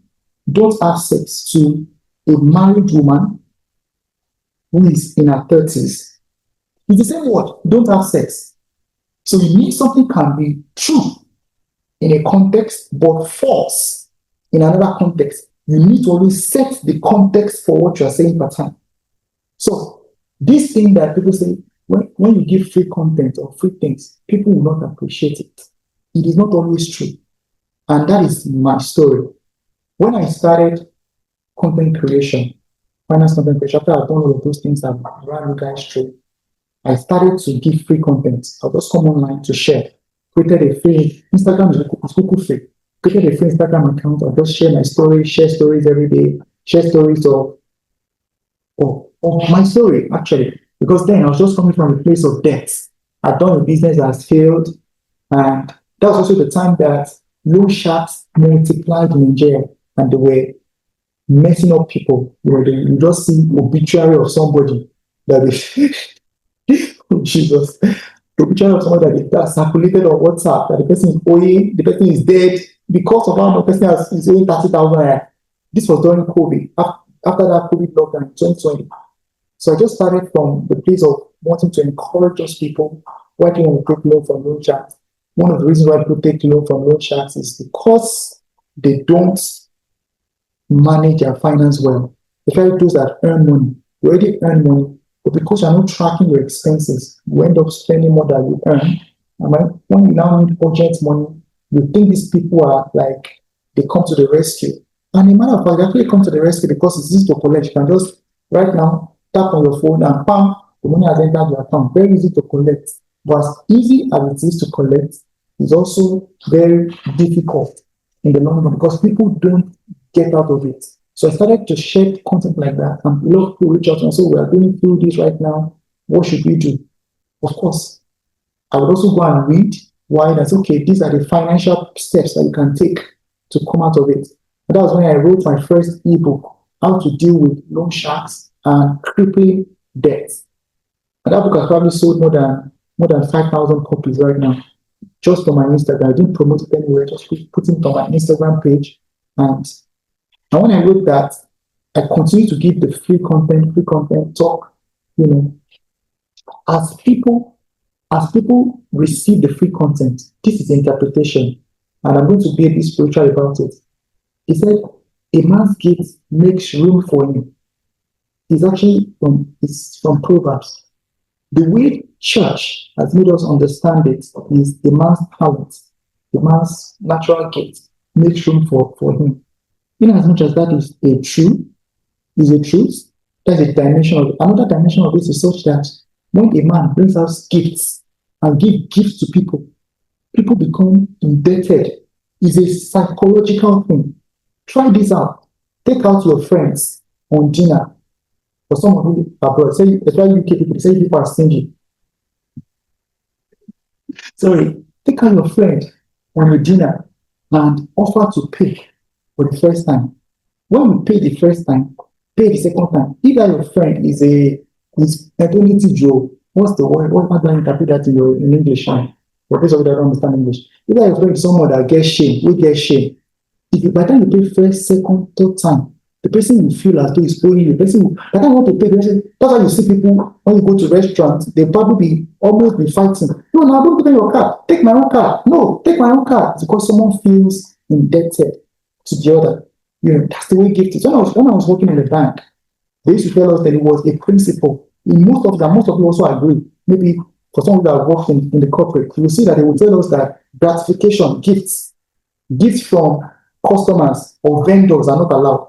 don't have sex to a married woman, who is in her 30s. It's the same word, don't have sex. So it means something can be true in a context, but false in another context. You need to always set the context for what you are saying per time. So this thing that people say, when you give free content or free things, people will not appreciate it. It is not always true. And that is my story. When I started content creation, finance content creation, after I've done all of those things I've run you guys through, I started to give free content. I'll just come online to share. Created a free Instagram is Google free. Created a free Instagram account. I'll just share my stories, share stories every day, share stories of my story actually. Because then I was just coming from a place of debt. I'd done a business that has failed, and that was also the time that loan sharks multiplied in Nigeria and they were messing up people. You just see obituary of somebody that is Jesus. The picture of somebody that circulated on WhatsApp that the person is owing, the person is dead because of how the person is owing 30,000. This was during COVID, after that COVID lockdown in 2020. So I just started from the place of wanting to encourage those people why do you want to take loan from loan sharks. One of the reasons why people take loan from loan sharks is because they don't manage their finance well. Especially those that earn money. You already earn money, but because you're not tracking your expenses, you end up spending more than you earn. And when you now need urgent money, you think these people are like, they come to the rescue. And a matter of fact, they actually come to the rescue because it's easy to collect. You can just, right now, tap on your phone and bam, the money has entered your account. Very easy to collect. But as easy as it is to collect, it's also very difficult in the long run because people don't get out of it. So I started to share content like that, and a lot of people reach out and say, we are going through this right now. What should we do? Of course, I would also go and read why that's okay. These are the financial steps that you can take to come out of it. And that was when I wrote my first ebook, How to Deal with Loan Sharks and Crippling Debt. And that book has probably sold more than 5,000 copies right now, just on my Instagram. I didn't promote it anywhere, just put it on my Instagram page. And when I wrote that, I continue to give the free content talk, as people receive the free content, this is interpretation. And I'm going to be a bit spiritual about it. He said, a man's gate makes room for him. It's from Proverbs. The way church has made us understand it is a man's talent, a man's natural gate makes room for him. In as much as that is a truth, there's a dimension of it. Another dimension of it is such that when a man brings out gifts and give gifts to people, people become indebted. It's a psychological thing. Try this out. Take out your friends on dinner. For some of you abroad, say, especially UK people, say people are stingy. Sorry, take out your friend on a dinner and offer to pay for the first time. When you pay the first time, pay the second time. If that your friend is ability Joe, what's the word? What do I interpret that in English? For those of you that don't understand English. If that your friend is someone that gets shame, we get shame. If by the time you pay first, second, third time, the person will feel as though he's owing you. The person will, by the time you want to pay the person, that's why you see people when you go to restaurants, they probably almost be fighting. No, don't pay your card. Take my own card. No, take my own card. It's because someone feels indebted to the other. That's the way gift is. When I was working in the bank, they used to tell us that it was a principle. Most of you also agree. Maybe for some of you that work in the corporate, you will see that they will tell us that gratification, gifts from customers or vendors are not allowed.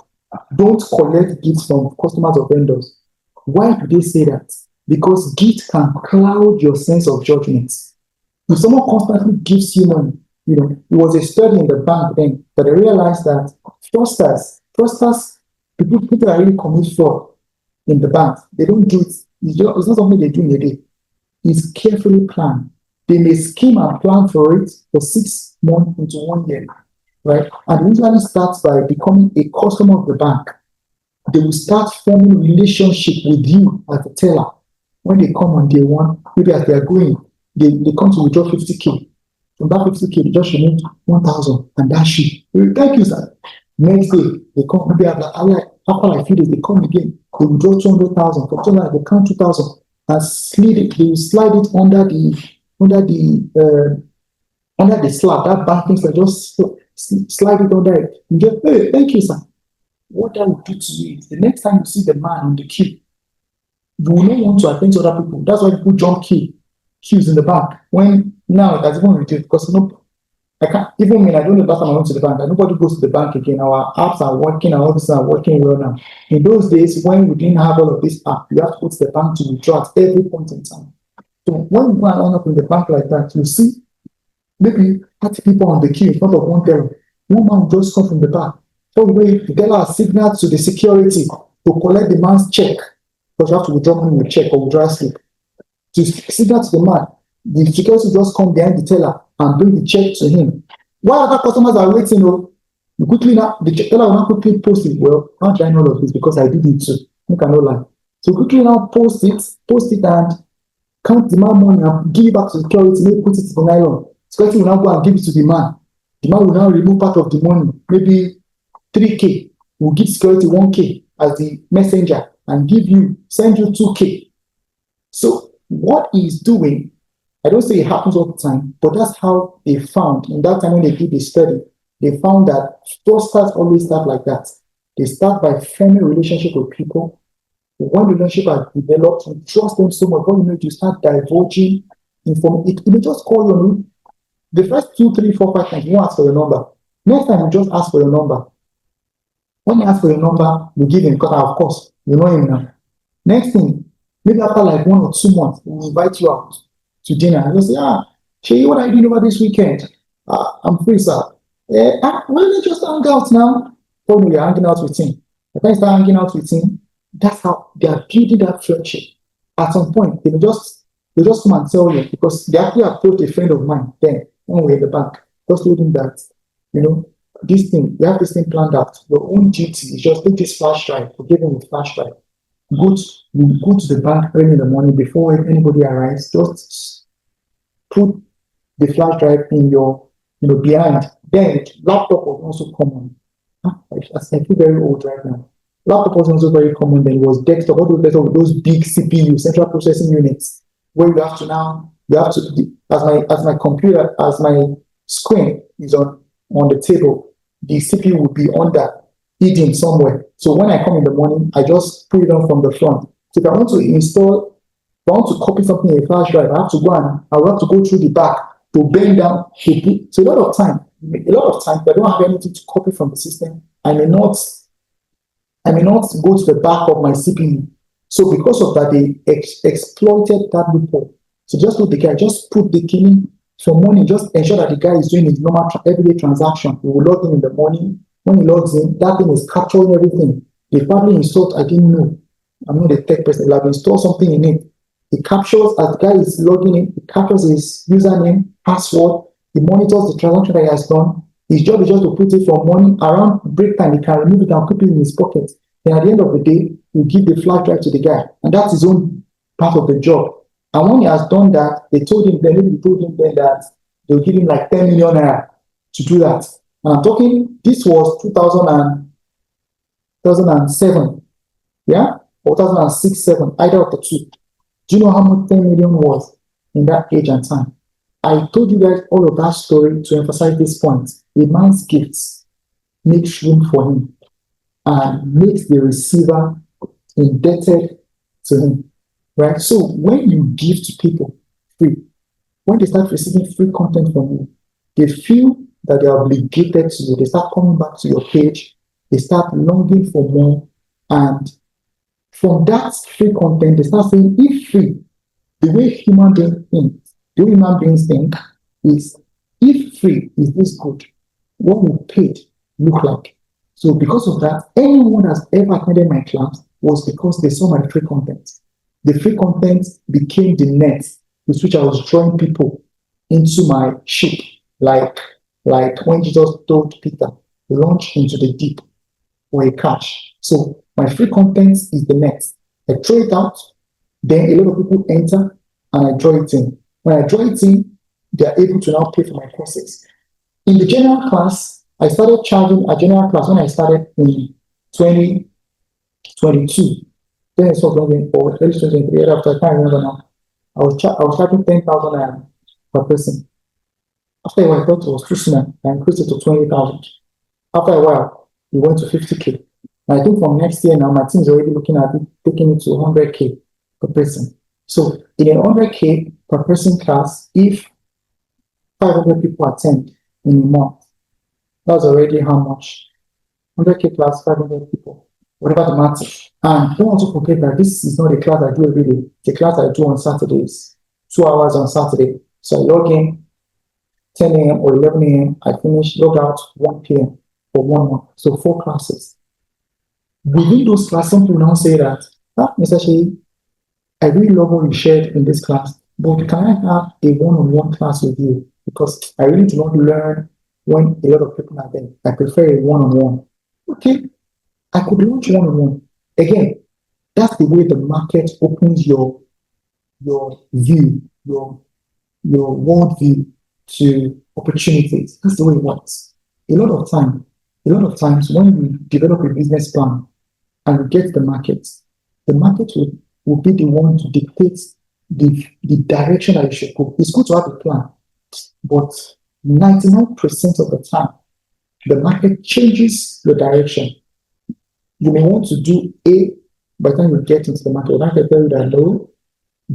Don't collect gifts from customers or vendors. Why do they say that? Because gift can cloud your sense of judgment. If someone constantly gives you money, it was a study in the bank then that they realized that fraudsters, people that really commit fraud in the bank, they don't do it. It's not something they do in a day. It's carefully planned. They may scheme and plan for it for 6 months into 1 year, right? And it usually starts by becoming a customer of the bank. They will start forming relationship with you as a teller. When they come on day one, maybe as they are going, they come to withdraw 50K. From that 50K, they just remove 1,000 and dash you. Thank you, sir. Next day, they come, maybe after like few days, they come again. They withdraw 200,000 from 200, they count 2,000 and slide it. They will slide it under the under the slab. That banking slab, just slide it under it. You get, hey, thank you, sir. What that will do to you is the next time you see the man on the queue, you will not want to attend to other people. That's why people jump queues in the bank. When now it has even reduced because no, I can't even when I don't know last time I went to the bank, and nobody goes to the bank again. Our apps are working and all this are working well now. In those days when we didn't have all of this app, you have to go to the bank to withdraw at every point in time. So when you go and end up in the bank like that, you see maybe 30 people on the queue in front of one teller. One man just come from the back. So the teller has signaled to the security to collect the man's check because you have to withdraw money with check or withdraw slip. To signal to the man, the security just come behind the teller and bring the check to him. While other customers are waiting, you quickly now the teller will now quickly post it. Well, how do I know all of this? Because I did it too. You cannot lie. So quickly now post it and count the man money and give it back to the security, maybe put it in the nylon. Security will now go and give it to the man. The man will now remove part of the money, maybe 3K. Will give security 1K as the messenger and send you 2K. So what he's doing, I don't say it happens all the time, but that's how they found in that time when they did the study. They found that fraudsters always start like that. They start by forming a relationship with people. When the relationship has developed, you trust them so much. When you start divulging information, it may just call you. The first 2, 3, 4, 5 times, you won't ask for your number. Next time, you just ask for your number. When you ask for your number, you give him, because of course, you know him now. Next thing, maybe after like 1 or 2 months, we'll invite you out to dinner. And you'll say, Shay, what are you doing over this weekend? I'm free, sir. Why don't you just hang out now? Oh, no, you're hanging out with him. When you start hanging out with him, that's how they are building that friendship. At some point, they just come and tell you, because they actually approached a friend of mine then, when we were in the bank, just told him that, this thing, we have this thing planned out. Your own duty is just take this flash drive, we give him a flash drive. Go to the bank early in the morning before anybody arrives, just put the flash drive in your, behind. Then laptop was also common. I feel very old right now. Laptop was also very common. Then it was desktop, all those desktop with those big CPU, central processing units, where you have to, as my computer, as my screen is on the table, the CPU will be under, hidden somewhere. So when I come in the morning, I just put it on from the front. So if I want to copy something in a flash drive, I will have to go through the back to bend down. So a lot of times, if I don't have anything to copy from the system, I may not go to the back of my CPU. So because of that, they exploited that loophole. So just put the key in for money, just ensure that the guy is doing his normal everyday transaction. He will log in the morning. When he logs in, that thing is capturing everything. They probably installed, I didn't know. I'm not a tech person, they'll have installed something in it. It captures, as the guy is logging in, it captures his username, password, it monitors the transaction that he has done. His job is just to put it from morning around break time, he can remove it and keep it in his pocket. Then at the end of the day, he give the flash drive to the guy. And that's his own part of the job. And when he has done that, they told him then that they'll give him like 10 million naira to do that. And I'm talking, this was 2007, yeah? Or 2006, 7, either of the two. Do you know how much 10 million was in that age and time? I told you guys all of that story to emphasize this point. A man's gifts makes room for him and makes the receiver indebted to him. Right? So when you give to people free, when they start receiving free content from you, they feel that they are obligated to you. They start coming back to your page. They start longing for more. And from that free content, they start saying, if free, the way human beings think is, if free is this good, what will paid look like? So because of that, anyone that's ever attended my class was because they saw my free content. The free content became the net with which I was drawing people into my ship, like when Jesus told Peter, launch into the deep for a catch. So my free content is the net. I throw it out, then a lot of people enter, and I draw it in. When I draw it in, they are able to now pay for my courses. In the general class, I started charging a general class when I started in 2022. then it's 2024, early 2023, after I can't remember now. I was charging 10,000 per person. After a while, I thought it was too small. I increased it to 20,000. After a while, it went to 50K. And I think from next year now, my team is already looking at it, taking it to 100K per person. So in a 100K per person class, if 500 people attend in a month, that's already how much? 100K plus 500 people, whatever the math is. And don't want to forget that this is not a class I do every day. It's a class I do on Saturdays, 2 hours on Saturday. So I log in 10 a.m. or 11 a.m. I finish, log out 1 p.m. for 1 month. So 4 classes. Within those classes, some people now say that, Mr. Shea, I really love what you shared in this class, but can I have a one-on-one class with you? Because I really do not learn when a lot of people are there. I prefer a one-on-one. Okay, I could launch one-on-one. Again, that's the way the market opens your view, your worldview to opportunities. That's the way it works. A lot of times when we develop a business plan and we get the market will be the one to dictate the direction that you should go. It's good to have a plan, but 99% of the time, the market changes your direction. You may want to do A, by the time you get into the market, I can tell you that no,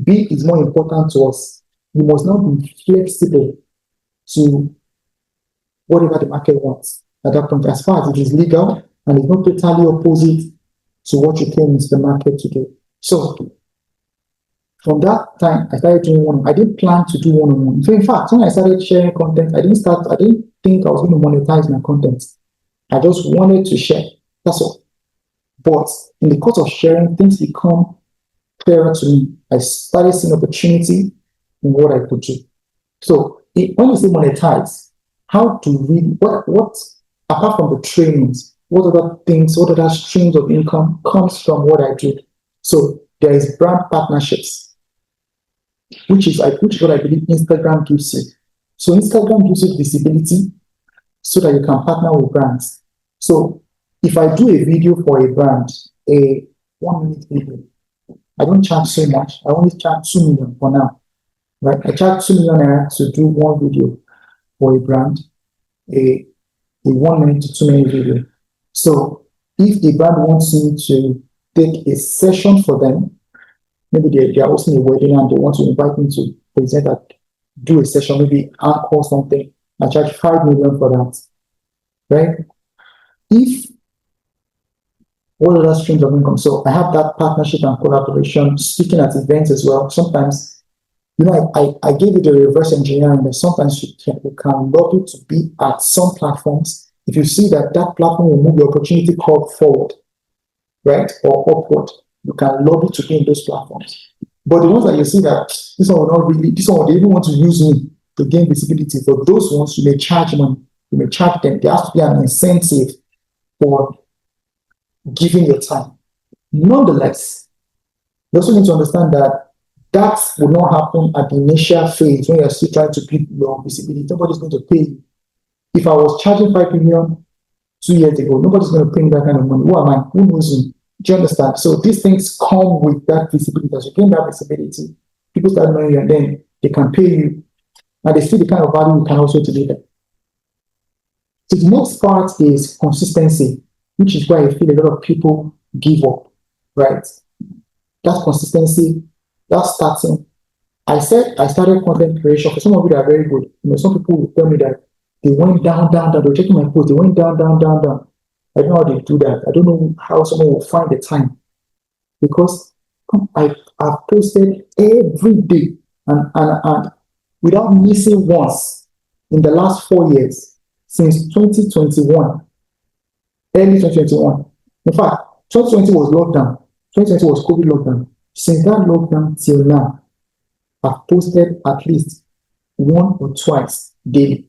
B is more important to us. You must not be flexible to whatever the market wants at that point, as far as it is legal and it's not totally opposite to what you came into the market to do. So from that time, I started doing one. I didn't plan to do one-on-one. So in fact, when I started sharing content, I didn't think I was going to monetize my content. I just wanted to share. That's all. But in the course of sharing, things become clearer to me. I started seeing opportunity in what I could do. So when you say monetize, how to read what apart from the trainings, what other streams of income comes from what I do? So there is brand partnerships, which is what I believe Instagram gives you. So Instagram gives you visibility so that you can partner with brands. So if I do a video for a brand, a 1 minute video, I don't charge so much. I only charge 2 million for now. Right? I charge 2 million naira to do one video for a brand, a 1 minute to 2 minute video. So if the brand wants me to take a session for them, maybe they are hosting a wedding and they want to invite me to present and do a session, maybe anchor something, I charge 5 million for that. Right? If what other streams of income? So I have that partnership and collaboration, speaking at events as well. Sometimes, I gave you the reverse engineering that sometimes you can lobby to be at some platforms. If you see that platform will move the opportunity curve forward, right, or upward, you can lobby to be in those platforms. But the ones that you see that this one they even want to use me to gain visibility. For those ones, you may charge money, you may charge them. There has to be an incentive for giving your time. Nonetheless, you also need to understand that will not happen at the initial phase when you're still trying to build your visibility. Nobody's going to pay you. If I was charging 5 million 2 years ago, nobody's going to pay me that kind of money. Who am I? Who knows me? Do you understand? So these things come with that visibility. As you gain that visibility, people start knowing you, and then they can pay you, and they see the kind of value you can also deliver. So the next part is consistency, which is why I feel a lot of people give up, right? That consistency, that's starting. I said I started content creation. For some of you that are very good, some people will tell me that they went down. They were checking my post, they went down. I don't know how they do that. I don't know how someone will find the time, because I've posted every day and without missing once in the last 4 years since 2021, early 2021. In fact, 2020 was lockdown. 2020 was COVID lockdown. Since that lockdown till now, I've posted at least 1 or twice daily.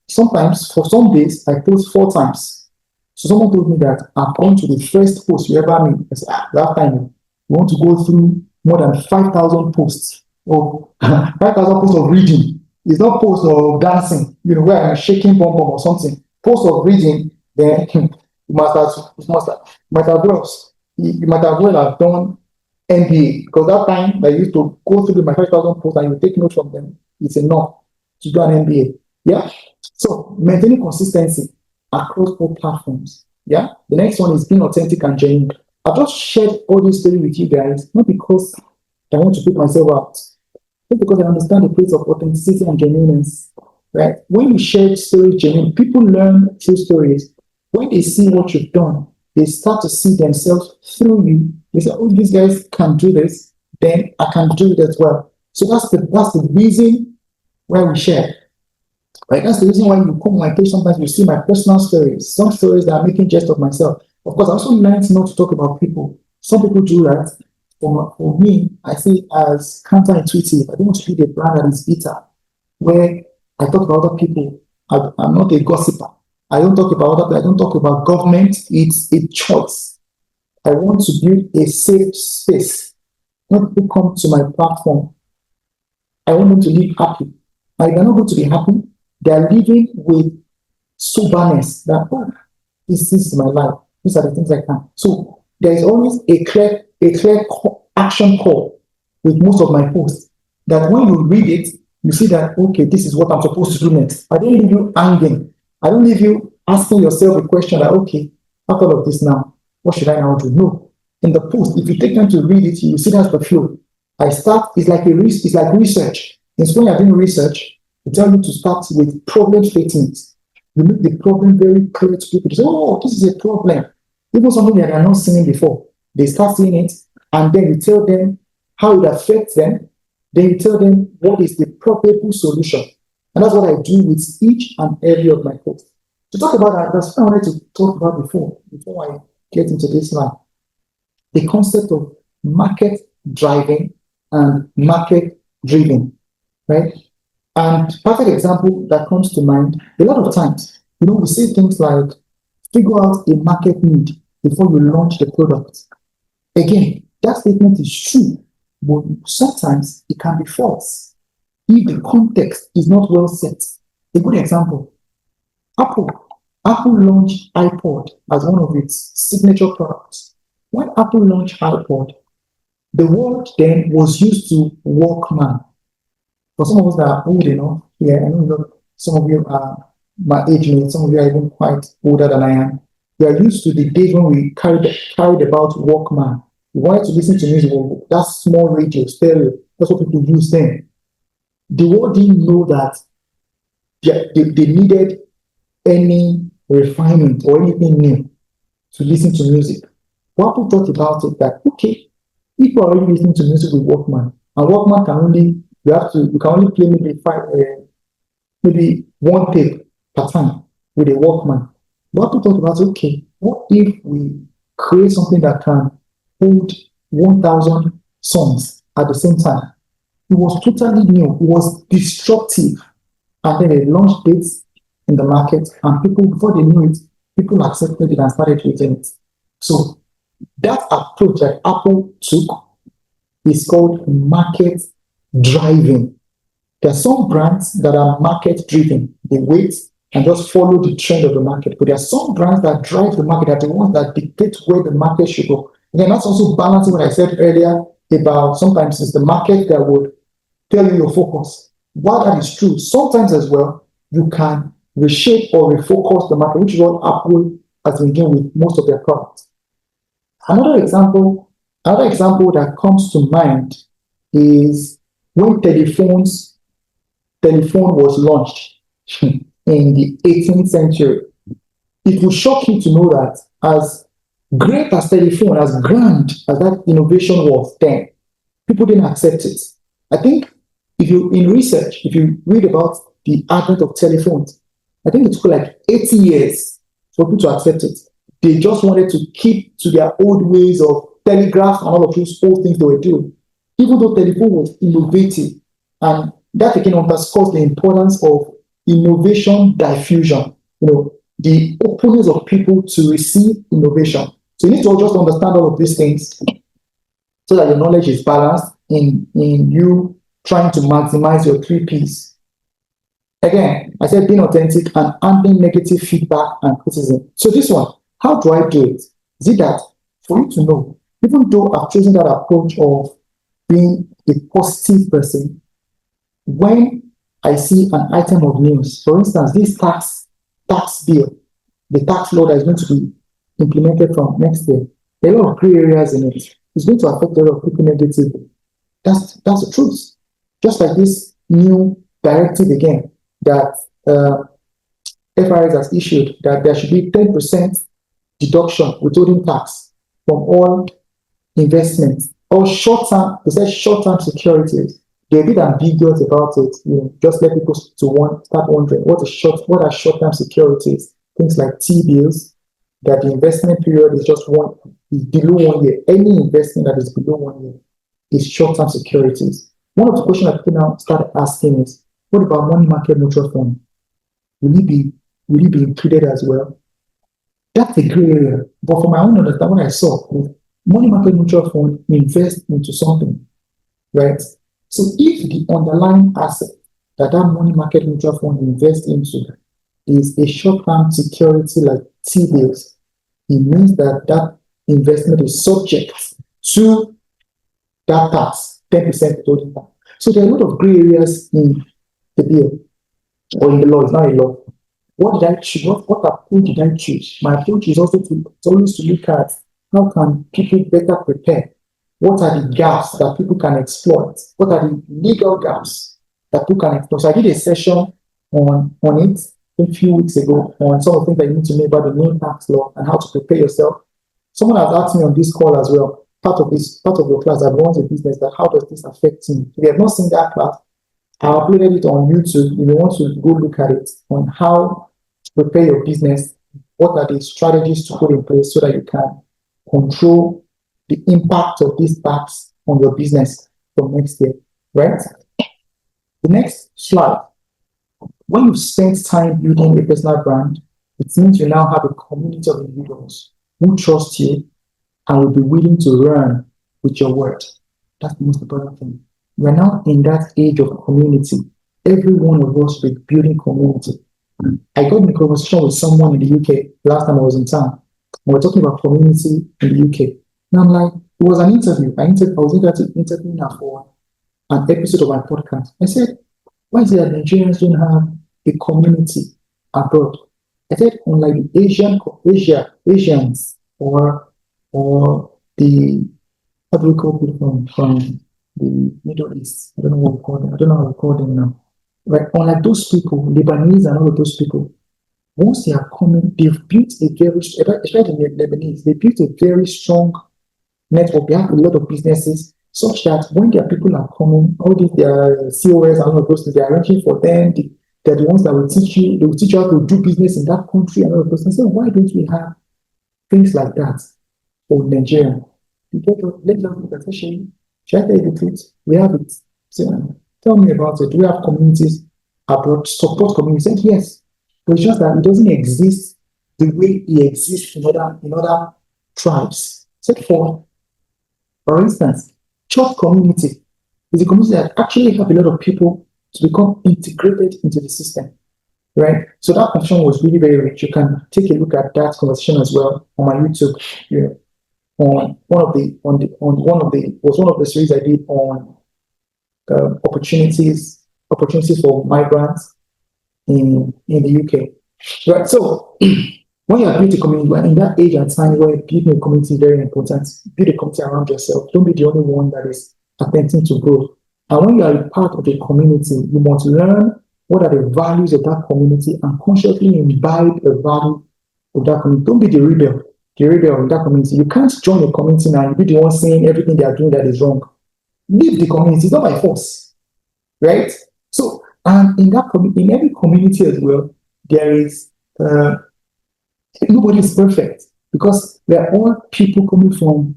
Sometimes, for some days, I post 4 times. So someone told me that I'm on to the first post you ever made. I said, that time, you want to go through more than 5,000 posts or 5,000 posts of reading. It's not posts of dancing, where I'm shaking bum or something. Posts of reading, then you might as well have done MBA, because that time I used to go through my 5,000 posts and you take notes from them, it's enough to do an MBA. Yeah. So maintaining consistency across all platforms. Yeah. The next one is being authentic and genuine. I've just shared all this story with you guys, not because I want to put myself out, but because I understand the place of authenticity and genuineness. Right? When you share stories genuine, people learn through stories. When they see what you've done, they start to see themselves through you. They say, "Oh, these guys can do this, then I can do it as well." So that's the reason why we share. Right? That's the reason why you come on my page. Sometimes you see my personal stories, some stories that are making jest of myself. Of course, I also learned not to talk about people. Some people do that. For me, I see it as counterintuitive. I don't want to be the brand that is bitter, where I talk about other people. I'm not a gossiper. I don't talk about other people. I don't talk about government. It's a choice. I want to build a safe space. When people come to my platform, I want them to live happy. And if they're not going to be happy, they're living with soberness that, oh, this is my life. These are the things I can. So there is always a clear action call with most of my posts that when you read it, you see that, okay, this is what I'm supposed to do next. I don't leave you hanging. I don't leave you asking yourself a question that, okay, after all of this now, what should I now do? No. In the post, if you take time to read it, you see that's the flow. I start, it's like research. It's when you're doing research, they tell you to start with problem statements. You make the problem very clear to people. They say, oh, this is a problem. Even something that they're not seeing before. They start seeing it, and then you tell them how it affects them. Then you tell them what is the probable solution. And that's what I do with each and every of my posts. To talk about that, that's what I wanted to talk about before I get into this line. The concept of market driving and market driven, right? And perfect example that comes to mind, a lot of times, we say things like, figure out a market need before you launch the product. Again, that statement is true, but sometimes it can be false if the context is not well set. A good example, Apple. Apple launched iPod as one of its signature products. When Apple launched iPod, the word then was used to Walkman. For some of us that are old enough, yeah, I know some of you are my age mate, some of you are even quite older than I am. We are used to the days when we carried about Walkman. We wanted to listen to music, that small radio, stereo. That's what people used then. The world didn't know that they needed any refinement or anything new to listen to music. What people thought about it that, okay, people are already listening to music with Walkman, and Walkman can only you can only play maybe one tape per time with a Walkman. What people thought about, okay, what if we create something that can hold 1,000 songs at the same time? It was totally new. It was disruptive. And then they launched it in the market, and people, before they knew it, people accepted it and started using it. So that approach that Apple took is called market driving. There are some brands that are market driven. They wait and just follow the trend of the market. But there are some brands that drive the market, that are the ones that dictate where the market should go. Again, that's also balancing what I said earlier about sometimes it's the market that would tell you your focus. While that is true, sometimes as well, you can reshape or refocus the market, which is what Apple has been doing with most of their products. Another example that comes to mind is when telephone was launched in the 18th century. It will shock you to know that as great as telephone, as grand as that innovation was then, people didn't accept it. I think if you read about the advent of telephones, I think it took like 80 years for people to accept it. They just wanted to keep to their old ways of telegraph and all of those old things they were doing. Even though telephone was innovative, and that again underscores the importance of innovation diffusion. The openness of people to receive innovation. So you need to just understand all of these things so that your knowledge is balanced in you trying to maximize your 3Ps. Again, I said being authentic and handling negative feedback and criticism. So this one, how do I do it? Is it that for you to know Even though I've chosen that approach of being a positive person, when I see an item of news, for instance, this tax bill, the tax law that is going to be implemented from next year, there are a lot of gray areas in it. It's going to affect a lot of people negatively. That's the truth. Just like this new directive again that FRS has issued, that there should be 10% deduction withholding tax from all investments or short-term, they said short-term securities. They're a bit ambiguous about it. Just let people start wondering what are short-term securities? Things like T-bills, that the investment period is below 1 year. Any investment that is below 1 year is short-term securities. One of the questions that people now start asking is, what about money market mutual fund? Will it be included as well? That's a gray area. But for my own understanding, what I saw, money market mutual fund invest into something, right? So if the underlying asset that money market mutual fund invests into is a short-term security like T-bills, it means that investment is subject to that tax, 10% total tax. So there are a lot of gray areas in the bill or in the law. It's not a law. What did I choose? What approach did I choose? My approach is always to look at how can people better prepare. What are the gaps that people can exploit? What are the legal gaps that people can exploit? So I did a session on it a few weeks ago on some of the things that you need to know about the new tax law and how to prepare yourself. Someone has asked me on this call as well, part of your class that runs a business, that how does this affect me? If you have not seen that class, I uploaded it on YouTube. If you want to go look at it on how to prepare your business, what are the strategies to put in place so that you can control the impact of this tax on your business from next year, right? The next slide. When you've spent time building a personal brand, it means you now have a community of individuals who trust you and will be willing to learn with your word. That's the most important thing. We're now in that age of community. Every one of us is building community. I got in a conversation with someone in the UK last time I was in town. We were talking about community in the UK. And I'm like, it was an interview. I was interviewing her for an episode of my podcast. I said, why is it that Nigerians don't have a community abroad? I said, unlike the Asians or the, how do we call people from the Middle East? I don't know what we call them. I don't know how we call them now. Right? Unlike those people, Lebanese and all of those people, once they are coming, they've built a very, especially the Lebanese, they built a very strong network. They have a lot of businesses, such that when their people are coming, all these their COS and all of those things, they are arranging for them. They're the ones that will teach you. They will teach you how to do business in that country and all of those things. So why don't we have things like that for Nigeria? Let them look at it. Should I tell you the truth? We have it. So, tell me about it. Do we have communities abroad, support communities? And yes, but it's just that it doesn't exist the way it exists in other tribes. Except for instance, church community is a community that actually have a lot of people to become integrated into the system, right? So that conversation was really very rich. You can take a look at that conversation as well on my YouTube. On one of the series I did on opportunities for migrants in the UK. Right. So when you are building a community, in that age and time where building a community is very important, build a community around yourself. Don't be the only one that is attempting to grow. And when you are a part of the community, you must learn what are the values of that community and consciously imbibe the value of that community. Don't be the rebel in that community. You can't join a community now and be the one saying everything they are doing that is wrong. Leave the community, it's not by force, right? So, and in every community as well, there is nobody is perfect because we are all people coming from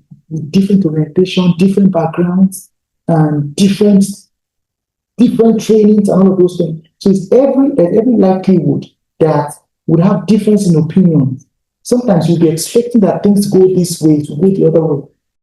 different orientation, different backgrounds, and different trainings and all of those things. So it's every likelihood that would have difference in opinions. Sometimes you'll be expecting that things go this way, to go the other way.